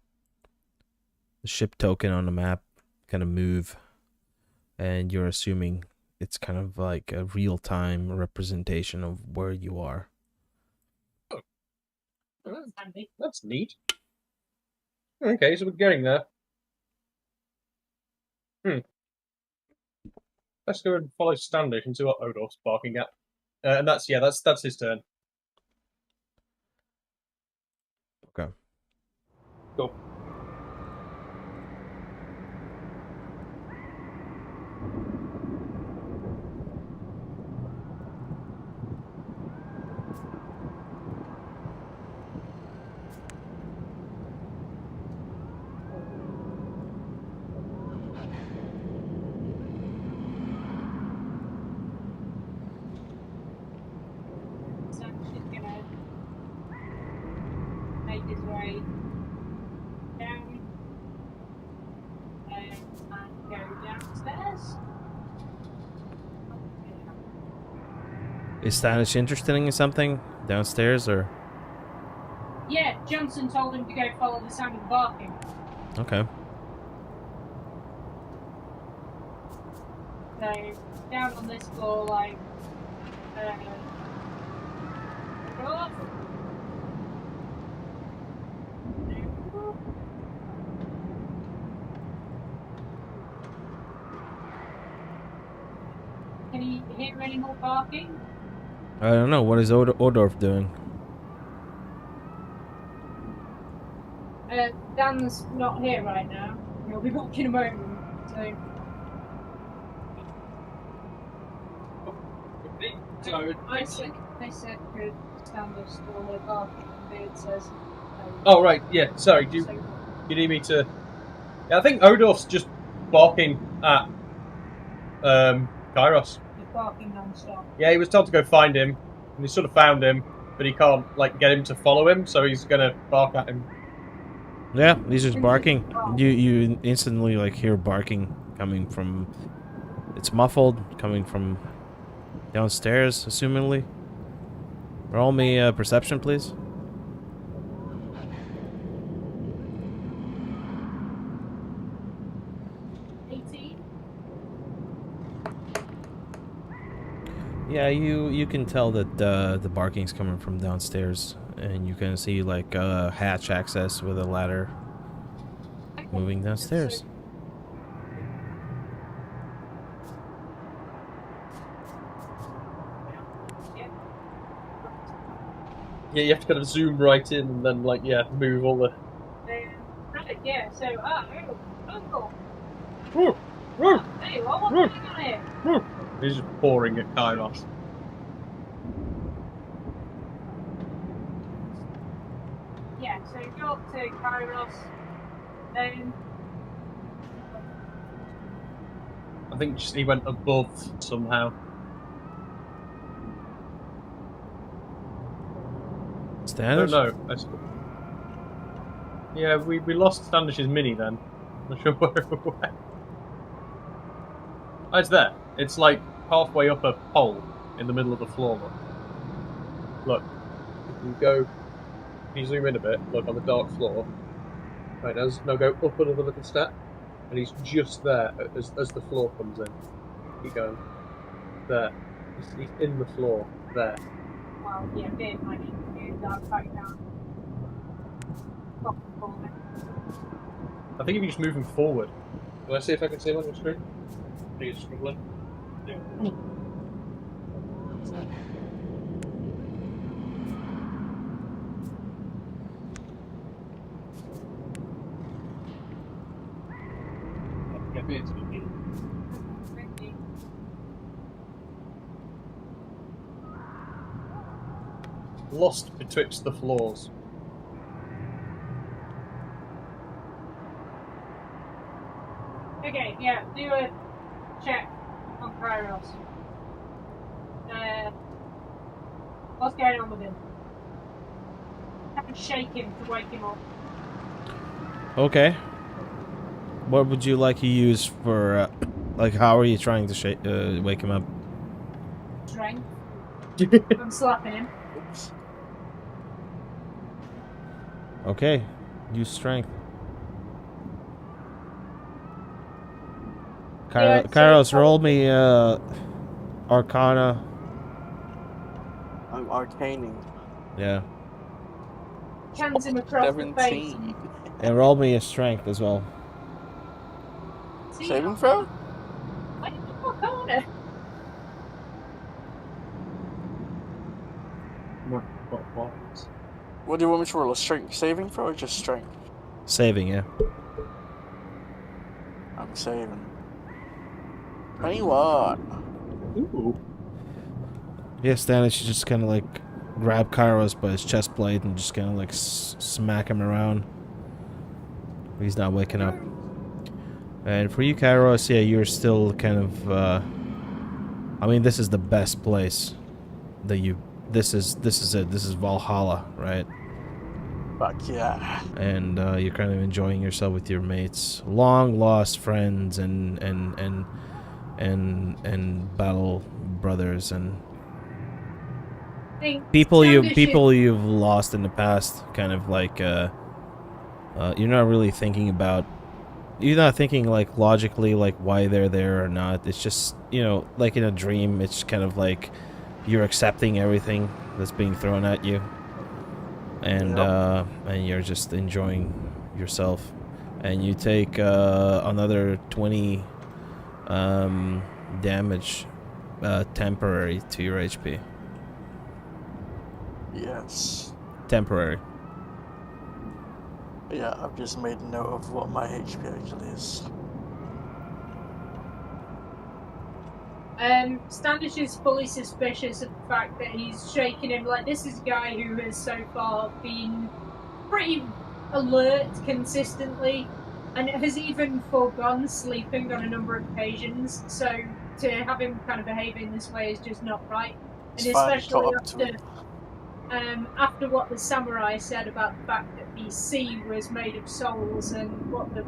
ship token on the map kind of move, and you're assuming it's kind of like a real-time representation of where you are. Handy. That's neat. Okay, so we're getting there. Let's go and follow Standish and see what Odor's barking at. And that's his turn. Okay. Cool. So she's gonna make his way down and go downstairs. Is Stanish interested in something downstairs, or? Yeah, Johnson told him to go follow the sound of the barking. Okay. So down on this floor, like, go off. Can you hear any more barking? I don't know. What is Odorf doing? Dan's not here right now. He'll be back in a moment. So I said could Standish still live barking, and Beard says. Oh right, yeah. Sorry, do you need me to? Yeah, I think Odorf's just barking at Kairos. He's barking non-stop. Yeah, he was told to go find him, and he sort of found him, but he can't like get him to follow him, so he's gonna bark at him. Yeah, he's just barking. You instantly like hear barking coming from. It's muffled, coming from downstairs, assumingly. Roll me perception, please. Yeah, you can tell that the barking's coming from downstairs, and you can see like hatch access with a ladder moving downstairs. Yeah, you have to kind of zoom right in and then like move all the. Yeah. So Uncle. Woo, woo, Hey, what's going on here? woo. He's just pouring at Kairos. Yeah, so go up to Kairos, then I think just he went above somehow. Standish? I don't know. Yeah, we lost Standish's mini then. I'm not sure where it went. Oh, it's there. It's like halfway up a pole in the middle of the floor. Look, if you zoom in a bit, look on the dark floor. Right, now go up another little step, and he's just there as the floor comes in. Keep going. There. He's in the floor. There. well, yeah, Beard might need to move that back down. Fucking pull it. I think if you're just moving forward. Can I see if I can see him on your screen? I think he's struggling. Yeah. Get me into the game. Lost betwixt the floors. Okay, yeah, do a check on Kairos. What's going on with him? Have to shake him to wake him up. Okay. What would you like to use for, like, how are you trying to wake him up? Strength. I'm slapping him. Oops. Okay. Use strength. Yeah, so Kairos, roll me, Arcana. I'm arcaning. Yeah. Hands him across the face. 17. And roll me a strength as well. See, Saving throw? I didn't know what corner. What do you want me to roll? A strength saving throw or just strength? Saving, yeah. I'm saving. 21. Ooh. Yeah, Stannis, you just kind of like grab Kairos by his chest plate and just kind of like smack him around. He's not waking up. And for you, Kairos, yeah, you're still kind of. I mean, this is the best place that you. This is it. This is Valhalla, right? Fuck yeah. And you're kind of enjoying yourself with your mates, long lost friends, and battle brothers and people you've lost in the past. Kind of like you're not really thinking about. You're not thinking like logically like why they're there or not. It's just, you know, like in a dream. It's kind of like you're accepting everything that's being thrown at you, and and you're just enjoying yourself. And you take another 20 damage temporary to your HP. Yes. Temporary. Yeah, I've just made a note of what my HP actually is. Standish is fully suspicious of the fact that he's shaking him. Like, this is a guy who has so far been pretty alert consistently and has even forgone sleeping on a number of occasions. So to have him kind of behaving this way is just not right. And It's fine, especially caught up to it. after what the samurai said about the fact that the sea was made of souls, and what the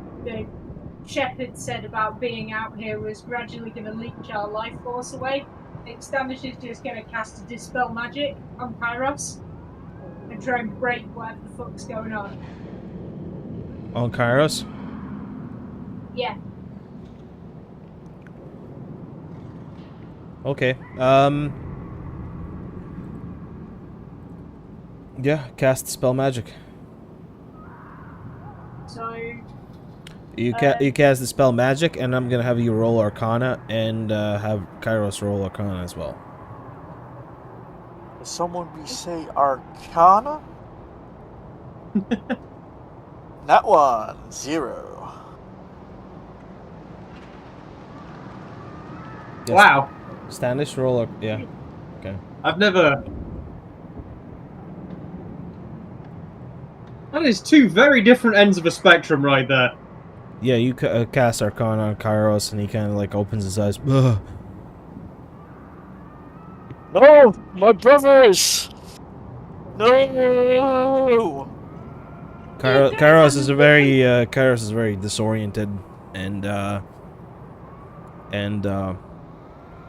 shepherd said about being out here was gradually going to leech our life force away. I think Standish is just going to cast a Dispel Magic on Kairos and try and break whatever the fuck's going on. On Kairos? Yeah. Okay. Yeah, cast spell magic. So You cast the spell magic, and I'm gonna have you roll Arcana and have Kairos roll Arcana as well. Did someone be say Arcana? That one, 0. Yes. Wow. Standish roll. Yeah. Okay. I've never. That is two very different ends of a spectrum right there. Yeah, you cast Arcana on Kairos, and he kind of like opens his eyes. Ugh. No, my brothers! No! Kairos is very disoriented, and I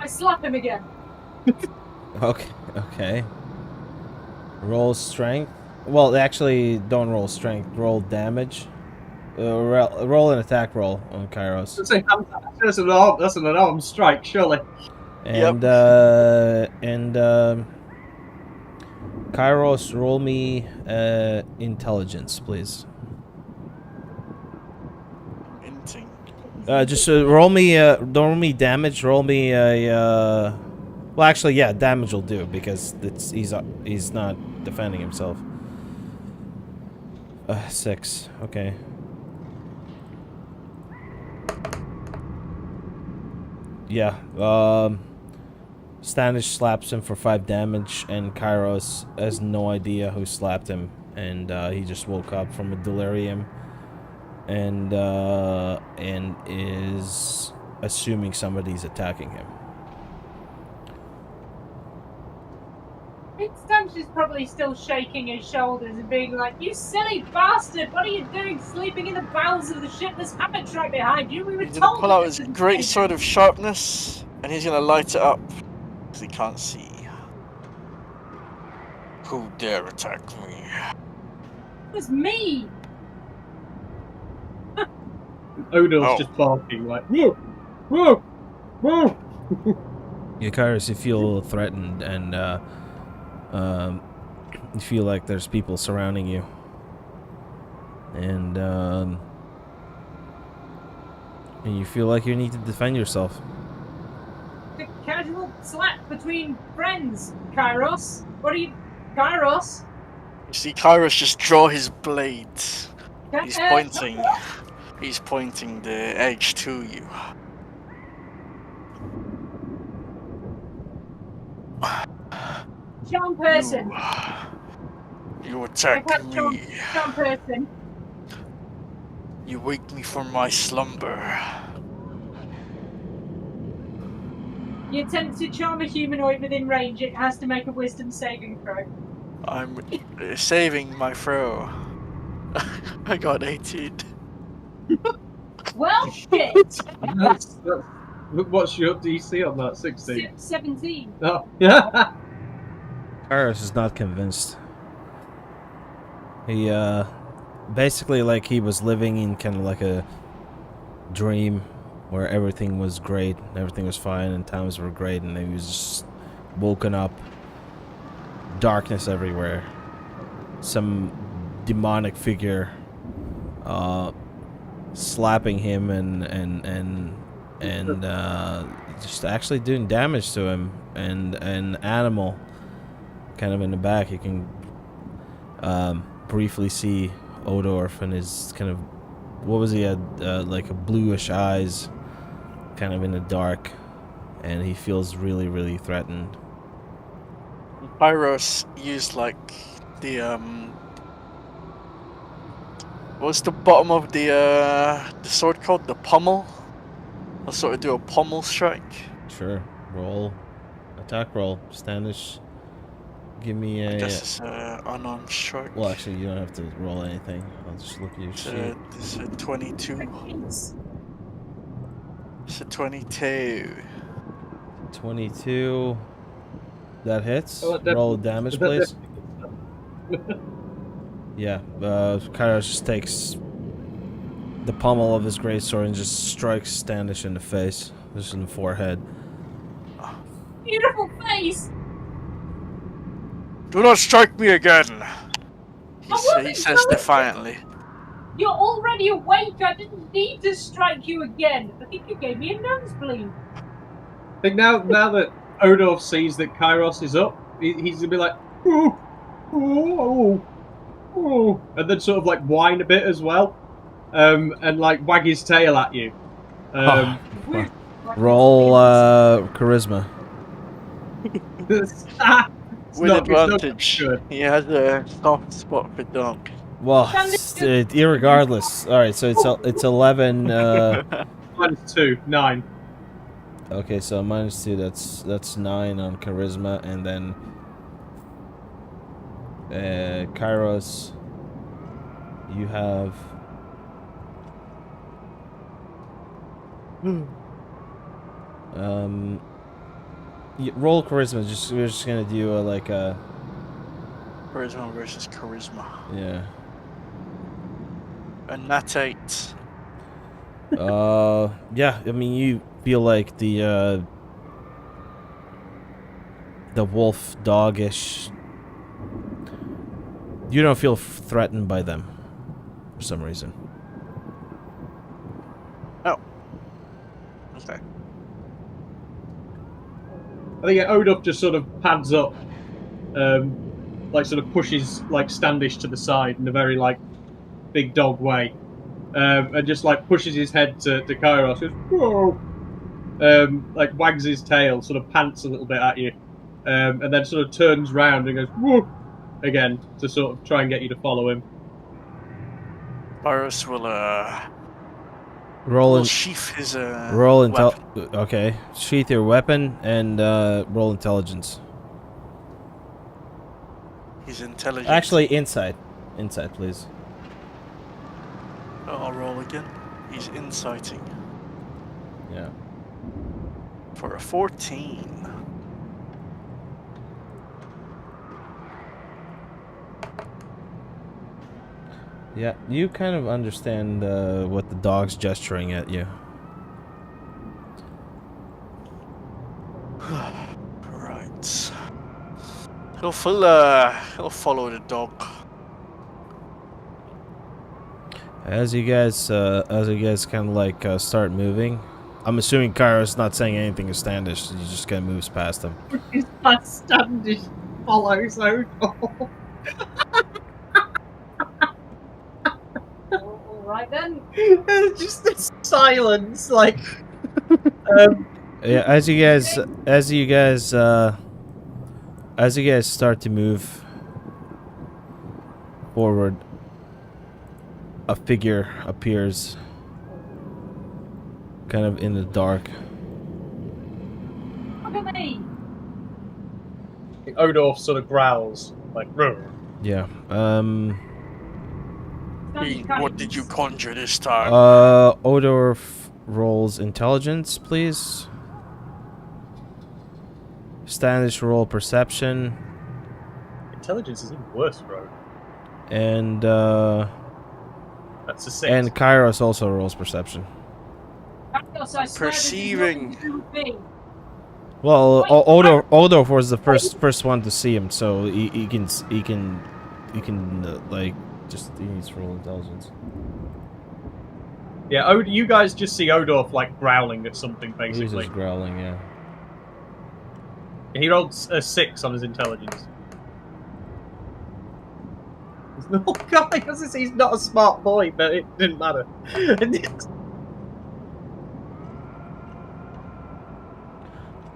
slap him again. okay. Roll strength. Well, actually, don't roll strength. Roll damage. Roll an attack roll on Kairos. That's an unarmed strike, surely. And Kairos, roll me intelligence, please. Just roll me. Don't roll me damage. Roll me a. Well, actually, yeah, damage will do because he's not defending himself. 6. Okay. Yeah. Standish slaps him for 5 damage, and Kairos has no idea who slapped him, and he just woke up from a delirium, and is assuming somebody's attacking him. Stanch is probably still shaking his shoulders and being like, "You silly bastard! What are you doing sleeping in the bowels of the ship? There's hammocks right behind you. We were He's gonna told." pull out his great sword of sharpness, and he's gonna light it up because he can't see. Who dare attack me? It was me. Odor's just barking like, whoa, whoa, whoa. Yeah, Kairos, you feel threatened, and you feel like there's people surrounding you, and you feel like you need to defend yourself. The casual slap between friends, Kairos. What are you, Kairos? You see Kairos just draw his blade. He's pointing. He's pointing the edge to you. Charm person. You attack me. Charm person. You wake me from my slumber. You attempt to charm a humanoid within range. It has to make a wisdom saving throw. I'm saving my throw. I got 18. Well, shit. What's your DC on that? 16? 17. Oh, yeah. Kairos is not convinced. He, basically, like, he was living in kind of like a dream where everything was great, everything was fine, and times were great, and then he was just woken up. Darkness everywhere. Some demonic figure, slapping him and just actually doing damage to him, and an animal kind of in the back. You can briefly see Odorf and his kind of, what was he, had like a bluish eyes kind of in the dark, and he feels really, really threatened. Kairos used like the what's the bottom of the sword called? The pommel? I'll sort of do a pommel strike. Sure. Roll. Attack roll. Standish. Give me a... This is unarmed strike. Well, actually, you don't have to roll anything. I'll just look at your sheet. This is a 22. It's a 22. 22. That hits. Oh, roll damage, please. Yeah. Kairos just takes the pommel of his greatsword and just strikes Standish in the face. Just in the forehead. Beautiful face. Do not strike me again! He says defiantly. You're already awake. I didn't need to strike you again. I think you gave me a nosebleed. I think now that Odorf sees that Kairos is up, he's gonna be like, oh, oh, oh, and then sort of like whine a bit as well, and like wag his tail at you. Roll charisma. With advantage. He has a soft spot for dog. Well, irregardless. All right, so it's 11. Minus 2, 9. Okay, so minus 2. That's 9 on charisma, and then Kairos, you have. Roll charisma. We're just gonna do like a charisma versus charisma. Yeah. And nat 8. Yeah. I mean, you feel like the wolf doggish. You don't feel threatened by them for some reason. Oh. I think Odolf just sort of pads up, like sort of pushes like Standish to the side in a very like big dog way, and just like pushes his head to Kairos, goes, whoa, like wags his tail, sort of pants a little bit at you, and then sort of turns round and goes whoa again to sort of try and get you to follow him. Kairos will Roll sheath his weapon. Okay, sheath your weapon and roll intelligence. He's intelligent. Actually, insight, please. I'll roll again. He's inciting. Yeah. For a 14. Yeah, you kind of understand what the dog's gesturing at you. Right. He'll follow the dog. As you guys kind of like start moving, I'm assuming Kairos not saying anything to Standish. He just kind of moves past him. Standish follows Odolf. Alright then. There's just this silence, like. Yeah, as you guys start to move forward, a figure appears, kind of in the dark. Look at me. Odolf sort of growls, like. Rrr. Yeah. What did you conjure this time? Odorf rolls intelligence, please. Standish roll perception. Intelligence is even worse, bro. And that's a 6. And Kairos also rolls perception. Perceiving. Well, Odorf was the first one to see him, so he can like just he needs to roll intelligence. Yeah, you guys just see Odorf like growling at something basically. He's just growling, yeah. He rolled a 6 on his intelligence. No, God, he's not a smart boy, but it didn't matter.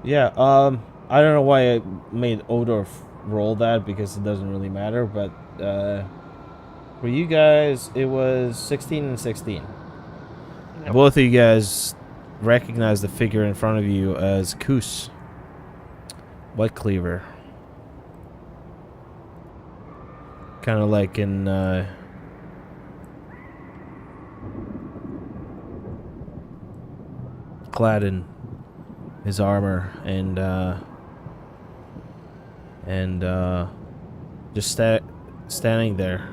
Yeah, I don't know why I made Odorf roll that, because it doesn't really matter, but for you guys, it was 16 and 16. Yep. Both of you guys recognize the figure in front of you as Koos, White Cleaver. Kind of like in clad in his armor and just standing there,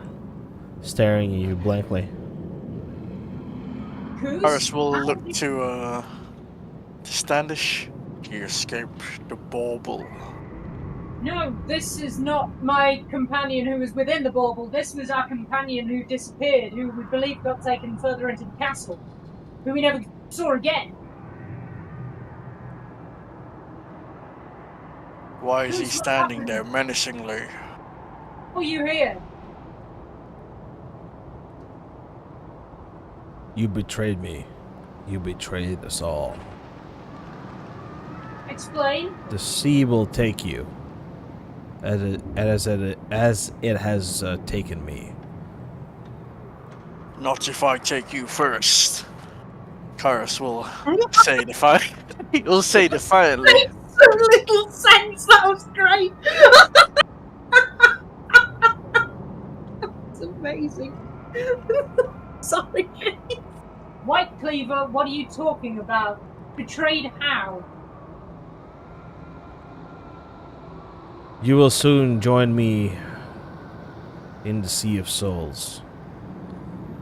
staring at you blankly. Kairos will look to Standish. You escaped the bauble. No, this is not my companion who was within the bauble. This was our companion who disappeared, who we believe got taken further into the castle, who we never saw again. Why is he standing there menacingly? What are you here? You betrayed me. You betrayed us all. Explain. The sea will take you, as it has taken me. Not if I take you first. Kairos will say he'll say defiantly. Makes so little sense. That was great. It's amazing. Sorry. White Cleaver, what are you talking about? Betrayed how? You will soon join me in the Sea of Souls.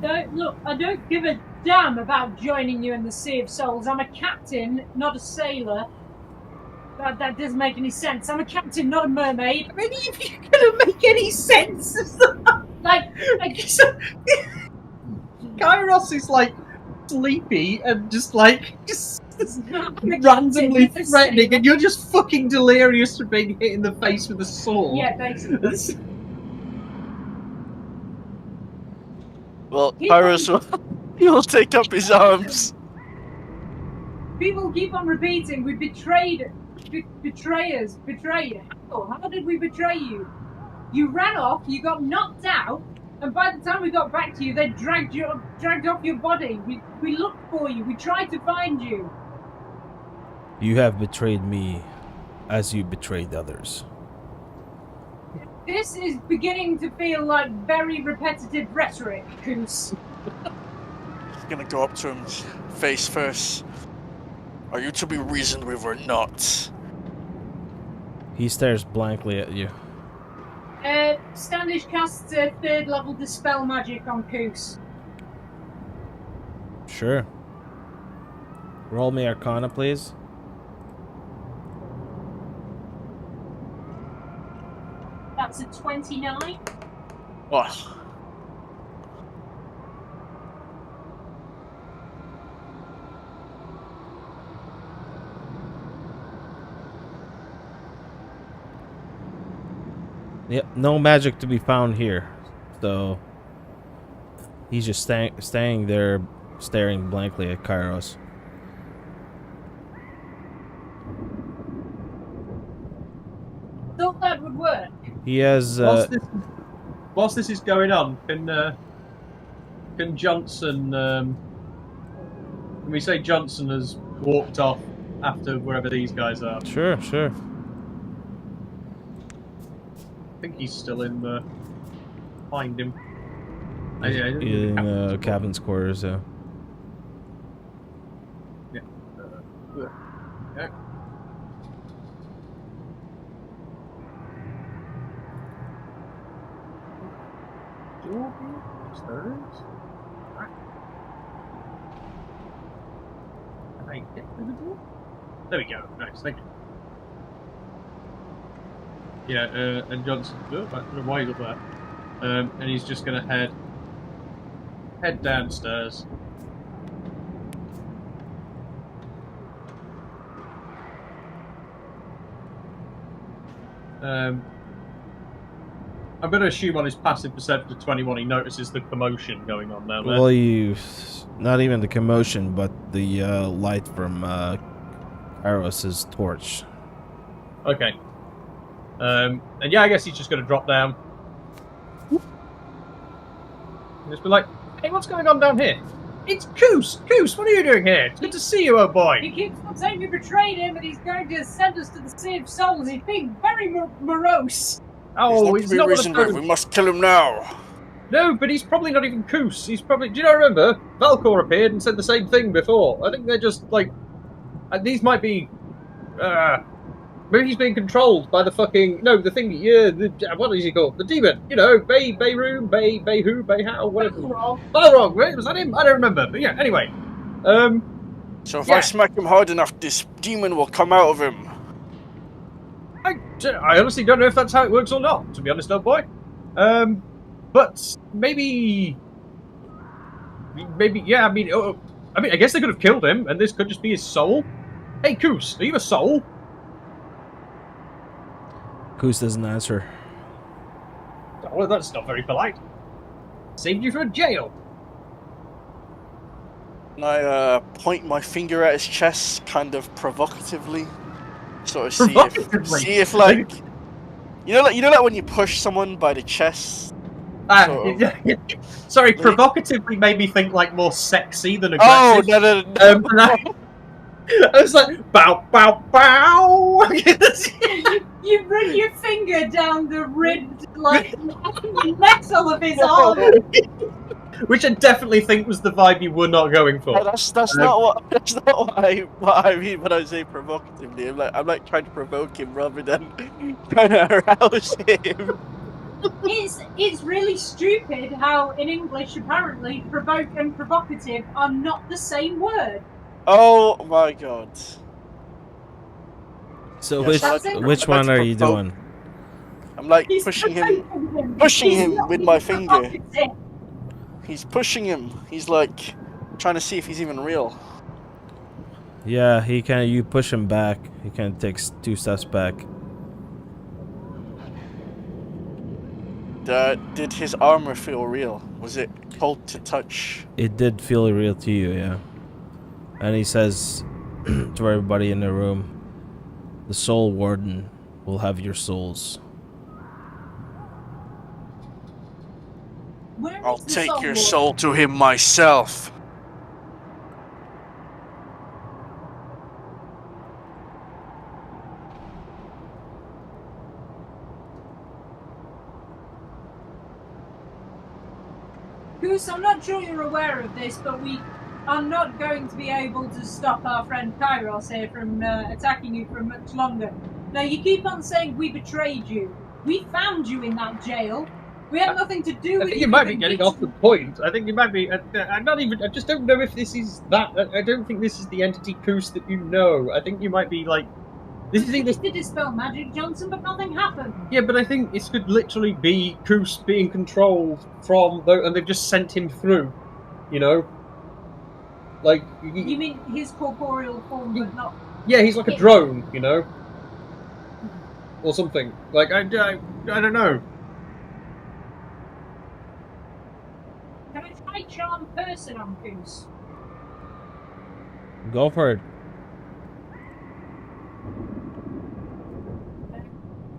Look, I don't give a damn about joining you in the Sea of Souls. I'm a captain, not a sailor. That doesn't make any sense. I'm a captain, not a mermaid. Maybe if you're gonna make any sense. Like Kairos is like sleepy and just randomly threatening, and you're just fucking delirious from being hit in the face with a sword. Yeah, basically. Well, Pyrus will take up his arms. People keep on repeating, we betrayed, betrayers, betray. How did we betray you? You ran off, you got knocked out, and by the time we got back to you, they dragged off your body. We looked for you, we tried to find you. You have betrayed me as you betrayed others. This is beginning to feel like very repetitive rhetoric, Goose. He's gonna go up to him face first. Are you to be reasoned with or not? He stares blankly at you. Standish casts a 3rd level Dispel Magic on Goose. Sure. Roll me Arcana, please. That's a 29. Oh. Yep, no magic to be found here. So he's just staying there, staring blankly at Kairos. Thought that would work. He has. Whilst this is going on, can Johnson? Can we say Johnson has walked off after wherever these guys are? Sure, sure. I think he's still in the. Find him. In captain's quarters, yeah. Yeah. Yeah. Upstairs. Right. Can I get through the door? There we go. Nice, thank you. Yeah, and Johnson. Oh, I don't know why he's up there. And he's just going to head downstairs. I'm going to assume on his passive perception of 21 he notices the commotion going on down there. Well, not even the commotion, but the light from Kairos' torch. Okay. And yeah, I guess he's just going to drop down. And just be like, hey, what's going on down here? It's Koos! Koos, what are you doing here? It's good to see you, old boy! He keeps on saying we betrayed him and he's going to send us to the Sea of Souls. He's being very morose. Oh, he's not reasoned with. We must kill him now. No, but he's probably not even Koos. He's probably... Do you not remember? Valcor appeared and said the same thing before. I think they're just, like... these might be... maybe he's being controlled by the fucking... No, the thing... Yeah, what is he called? The demon. You know, Bayroom, Bayhu, Bayhow, whatever. Balrog, right? Was that him? I don't remember. But yeah, anyway. So if I smack him hard enough, this demon will come out of him. I honestly don't know if that's how it works or not, to be honest, old boy. But maybe, yeah. I mean, I guess they could have killed him, and this could just be his soul. Hey, Koos, are you a soul? Koos doesn't answer. Oh, well, that's not very polite. Saved you from jail. And I point my finger at his chest, kind of provocatively. Sort of see if like you know like when you push someone by the chest. Sorry, provocatively made me think like more sexy than Oh aggressive. no. I was like, bow, bow, bow. You run your finger down the ribbed, like, metal of his arm. Which I definitely think was the vibe you were not going for. No, that's not what I mean when I say provocatively. I'm like trying to provoke him rather than trying to arouse him. It's really stupid how in English apparently provoke and provocative are not the same word. Oh my god. So Yes, which one are you doing? I'm like He's pushing him not with my being finger. provocative. He's pushing him. He's like trying to see if he's even real. Yeah, he kind you push him back. He kind of takes 2 steps back. Did his armor feel real? Was it cold to touch? It did feel real to you, yeah. And he says to everybody in the room, the Soul Warden will have your souls. Where I'll is the take soul your lord? soul to him myself. Goose, I'm not sure you're aware of this, but we are not going to be able to stop our friend Kairos here from attacking you for much longer. Now, you keep on saying we betrayed you. We found you in that jail. We had nothing to do I with think you. you might be getting off the point. I think you might be. I'm not even. I just don't know if this is that. I don't think this is the entity Koos that you know. I think you might be like. This is either. to dispel magic, Johnson, but nothing happened. Yeah, but I think this could literally be Koos being controlled from, and they've just sent him through. You know, like. You mean his corporeal form, but not? Yeah, he's like a drone. You know, or something. Like I don't know. Can I try charm person on Goose? Go for it.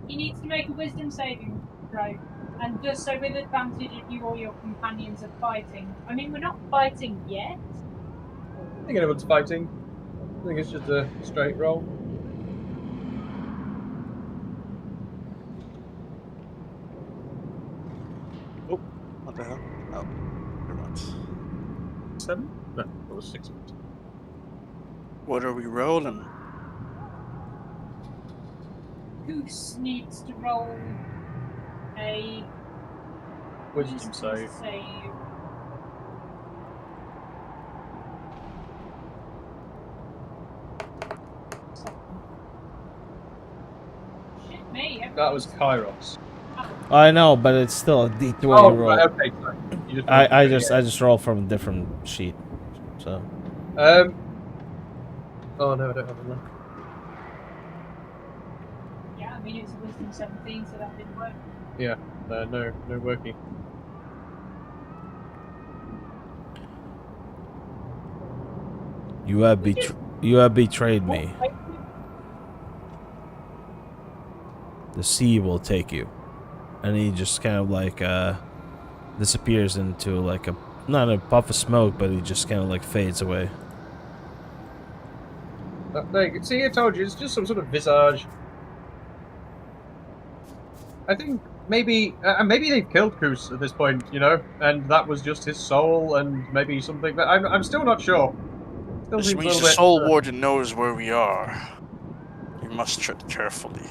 He needs to make a wisdom saving throw, and does so with advantage if you or your companions are fighting. I mean, we're not fighting yet. I think anyone's fighting. I think it's just a straight roll. Oh, what the hell? Oh, never mind. 7? No, it was 6. What are we rolling? Goose needs to roll a Wisdom save. Shit me. That was Kairos. I know, but it's still a D20 Oh, roll. right, okay. Sorry. You just I just roll from a different sheet. So. Oh no, I don't have enough. Yeah, I mean it's a wisdom 17, so that didn't work. Yeah, no working. You have betrayed me. The sea will take you. And he just kind of like disappears into like a not a puff of smoke, but he just kind of like fades away. There you go. See, I told you, it's just some sort of visage. I think maybe they've killed Koos at this point, you know, and that was just his soul, and maybe something. But I'm still not sure. Still This seems a means little the bit. Soul Warden knows where we are. We must tread carefully.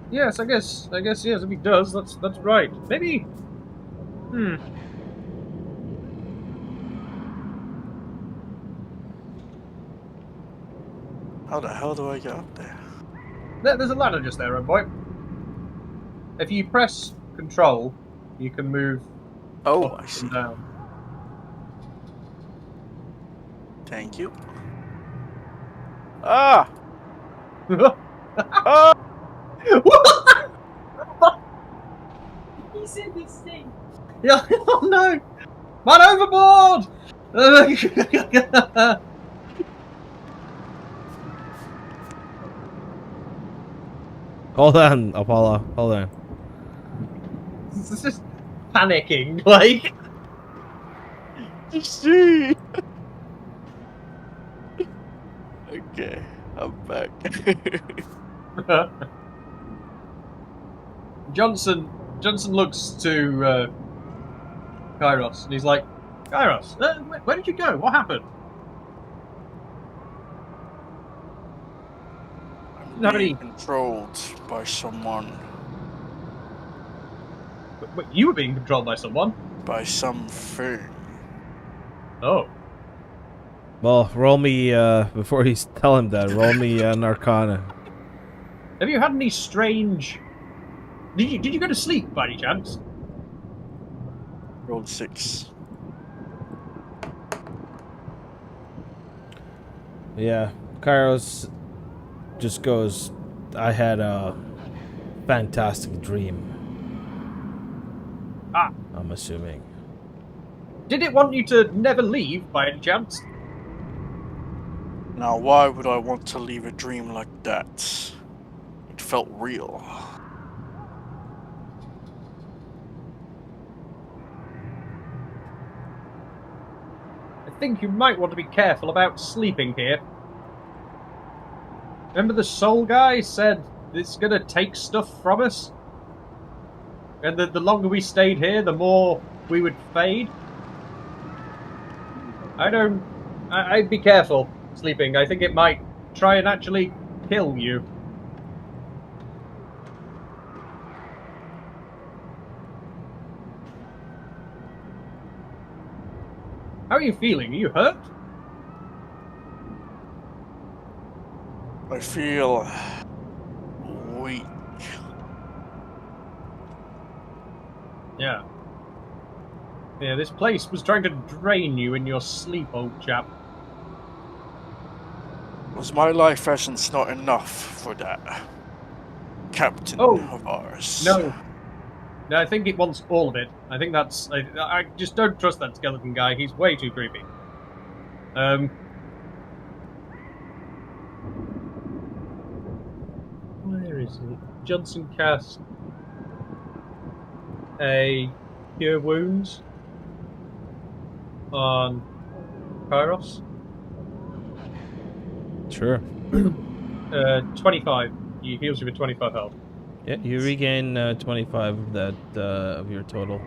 Yes, I guess yes. If he does, that's right. Maybe. How the hell do I get up there? There's a ladder just there, boy. If you press Control, you can move. Oh, up I and see. down. Thank you. Ah! Ah! He's in this thing. Yeah. Oh no! Man overboard! Hold on, Apollo. Hold on. It's just panicking, like. See. Okay, I'm back. Johnson looks to Kairos and he's like, Kairos, where did you go? What happened? I'm being controlled by someone. But you were being controlled by someone? By some thing. Oh. Well, roll me before you tell him that. Roll me an Arcana. Have you had any strange? Did you go to sleep by any chance? Rolled 6. Yeah, Kairos just goes, I had a fantastic dream. Ah. I'm assuming. Did it want you to never leave by any chance? Now, why would I want to leave a dream like that? It felt real. I think you might want to be careful about sleeping here. Remember the soul guy said it's gonna take stuff from us? And the longer we stayed here, the more we would fade? I'd be careful sleeping. I think it might try and actually kill you. How are you feeling? Are you hurt? I feel weak. Yeah. Yeah, this place was trying to drain you in your sleep, old chap. Was my life essence not enough for that captain of ours? No. No, I think it wants all of it. I think that's... I just don't trust that skeleton guy. He's way too creepy. Where is it? Johnson cast a Cure Wounds on Kairos. Sure. 25. He heals you with 25 health. Yeah, you regain 25 of that of your total.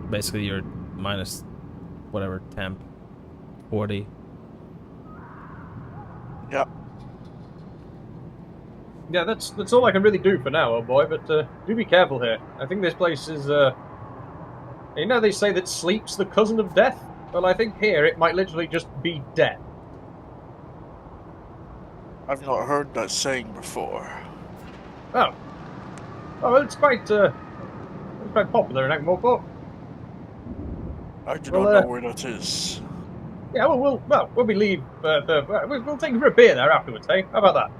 Basically, you're minus whatever temp, 40. Yep. Yeah, that's all I can really do for now, old boy. But do be careful here. I think this place is. You know, they say that sleep's the cousin of death. Well, I think here it might literally just be death. I've not heard that saying before. Oh. Oh, well, it's quite popular in Ankh-Morpork. I do not know where that is. Yeah, well, when we leave, we'll take you for a beer there afterwards, eh? How about that?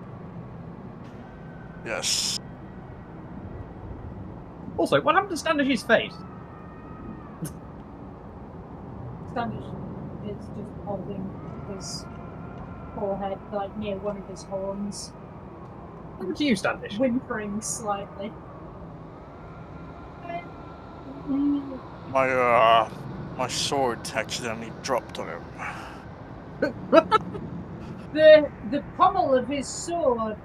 Yes. Also, what happened to Standish's face? Standish is just holding his forehead, like near one of his horns. What happened to you, Standish? Whimpering slightly. My sword accidentally dropped on him. The pommel of his sword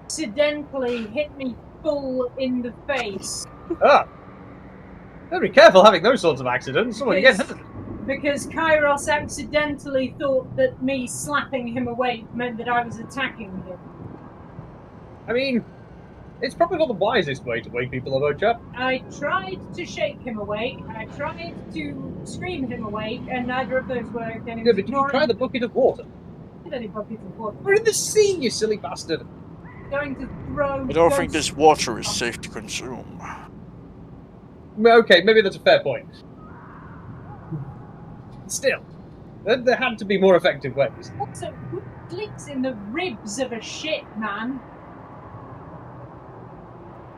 accidentally hit me full in the face. Ah! Better be careful having those sorts of accidents. Someone gets hurt. Because Kairos accidentally thought that me slapping him awake meant that I was attacking him. I mean, it's probably not the wisest way to wake people up, old chap. I tried to shake him awake, I tried to scream him awake, and neither of those worked. And Yeah, but did you try the bucket of water? Did any bucket of water? We're in the sea, you silly bastard! Going to throw. I don't think this water is safe to consume. Well, okay, maybe that's a fair point. Still, there had to be more effective ways. Also, who sleeps in the ribs of a ship, man?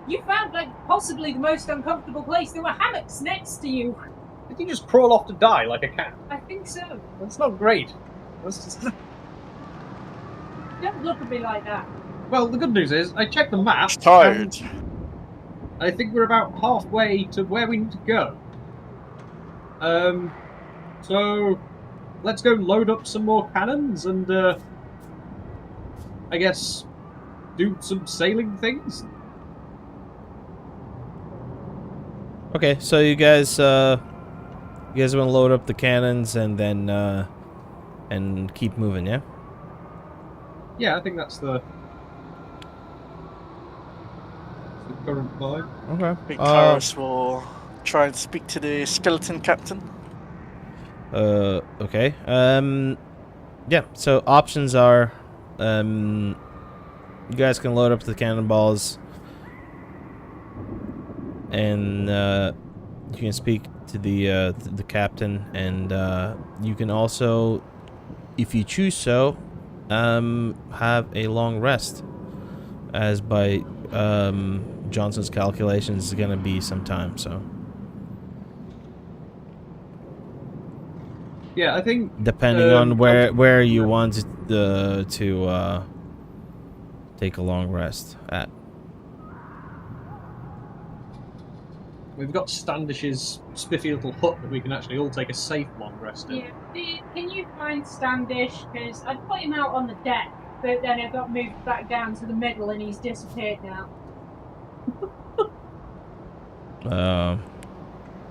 You found, like, possibly the most uncomfortable place. There were hammocks next to you. Did you just crawl off to die like a cat? I think so. That's not great. That's just... Don't look at me like that. Well, the good news is, I checked the map. I'm tired. I think we're about halfway to where we need to go. So let's go load up some more cannons and, I guess, do some sailing things. Okay, so you guys want to load up the cannons and then and keep moving, yeah? Yeah, I think that's the current vibe. Okay. I think Kairos will try and speak to the skeleton captain. Okay. Yeah, so options are you guys can load up the cannonballs and you can speak to the captain, and you can also if you choose so, have a long rest, as by Johnson's calculations is gonna be some time. So Yeah, I think depending on where you want to take a long rest at. we've got Standish's spiffy little hut that we can actually all take a safe long rest in. Yeah. Can you find Standish? Because I'd put him out on the deck, but then it got moved back down to the middle and he's disappeared now.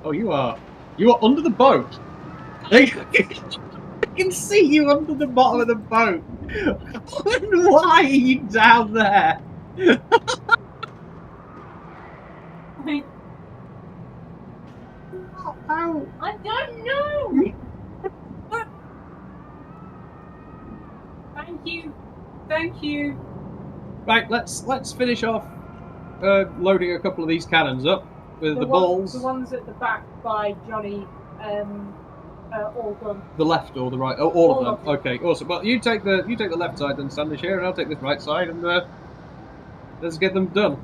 Oh, you are under the boat. I can see you under the bottom of the boat. Why are you down there? How? I don't know. Thank you. Right, let's finish off loading a couple of these cannons up with the balls. The ones at the back by Johnny. All done. The left or the right? Oh, all of them. Okay, awesome. Well, you take the left side then, Standish here, and I'll take this right side, and let's get them done.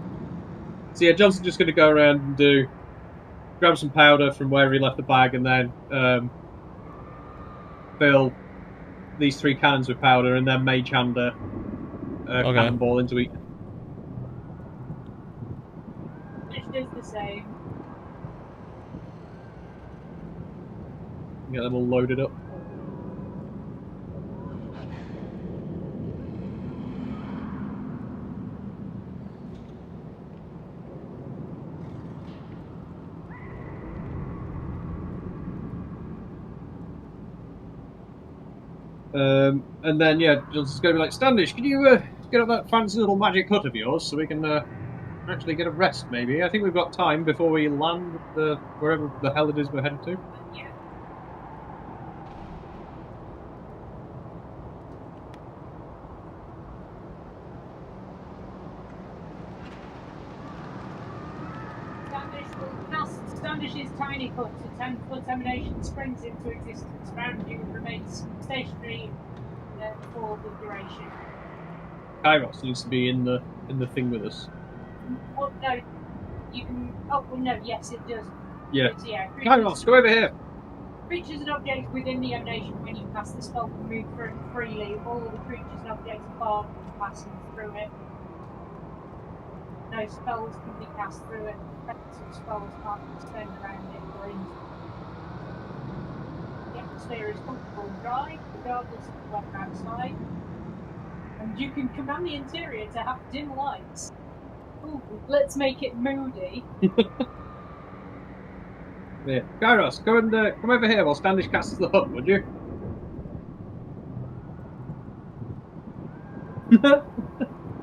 So yeah, Johnson's just going to go around and grab some powder from wherever he left the bag, and then fill these 3 cannons with powder, and then mage hand a cannonball into each. It is the same. Get them all loaded up. And then yeah, Johnson's going to be like, Standish, can you get up that fancy little magic hut of yours so we can actually get a rest? Maybe. I think we've got time before we land wherever the hell it is we're headed to. Yeah. Standish's tiny hut to 10-foot emanation springs into existence. Around you remains stationary for the duration. Kairos needs to be in the thing with us. Well, no, you can. Oh, well, no, yes, it does. Yeah. Yeah. Kairos, come over here. Creatures and objects within the emanation, when you cast the spell, can move through it freely. All the creatures and objects are barred from passing through it. No spells can be cast through it. Effects of spells can't extend around it or into it. The atmosphere is comfortable and dry, regardless of the weather outside. And you can command the interior to have dim lights. Ooh, let's make it moody. Yeah. Kairos, come over here while Standish casts the hut, would you?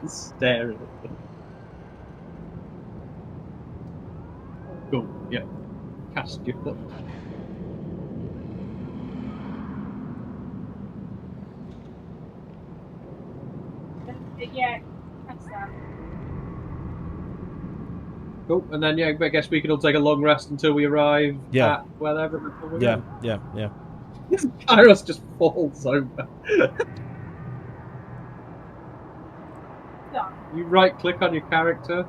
Just stare at it. Cool, yeah. Cast your hut. Yeah, that's that. Cool, and then yeah, I guess we can all take a long rest until we arrive Yeah. at wherever. Yeah. Kairos just falls over. Done. You right click on your character.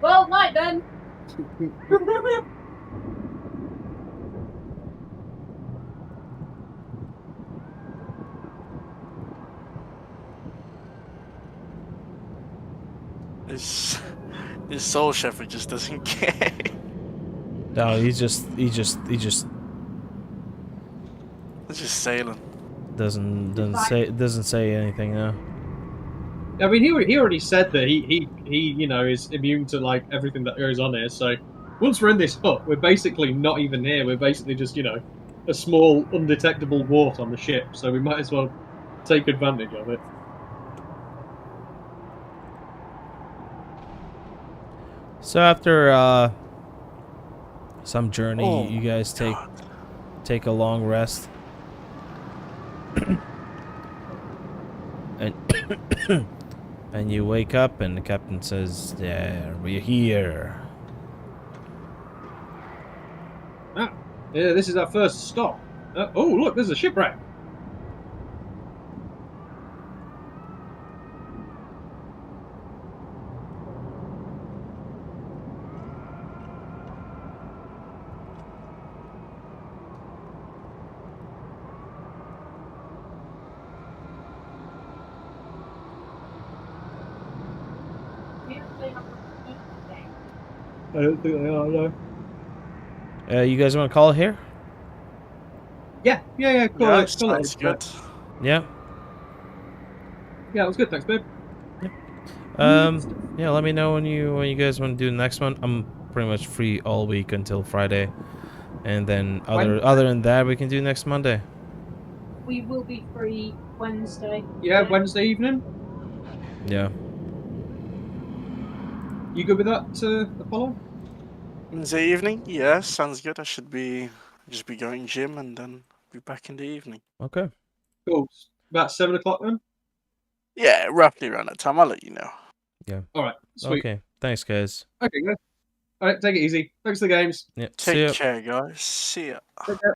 Well, night then. This soul shepherd just doesn't care. No, he just It's just sailing. doesn't say anything now. I mean, he already said that he you know is immune to like everything that goes on here. So once we're in this hut, we're basically not even here. We're basically just a small undetectable wart on the ship. So we might as well take advantage of it. So after some journey, you guys take a long rest. And you wake up, and the captain says, "There, we're here." Ah, yeah, this is our first stop. Oh, look, there's a shipwreck. I don't think they are, no. You guys want to call it here? Yeah, cool. Yeah, Call it sounds good. Yeah. Yeah, it was good, thanks, babe. Yeah. Let me know when you guys want to do the next one. I'm pretty much free all week until Friday, and then other than that, we can do next Monday. We will be free Wednesday. Yeah, Wednesday evening. Yeah. You good with that, Apollo? Wednesday evening? Yeah, sounds good. I should just be going gym and then be back in the evening. Okay. Cool. About 7 o'clock then? Yeah, roughly around that time. I'll let you know. Yeah. Alright, sweet. Okay. Thanks, guys. Okay, good. Alright, take it easy. Thanks for the games. Yeah. See ya. Take care, guys. See ya. Take care.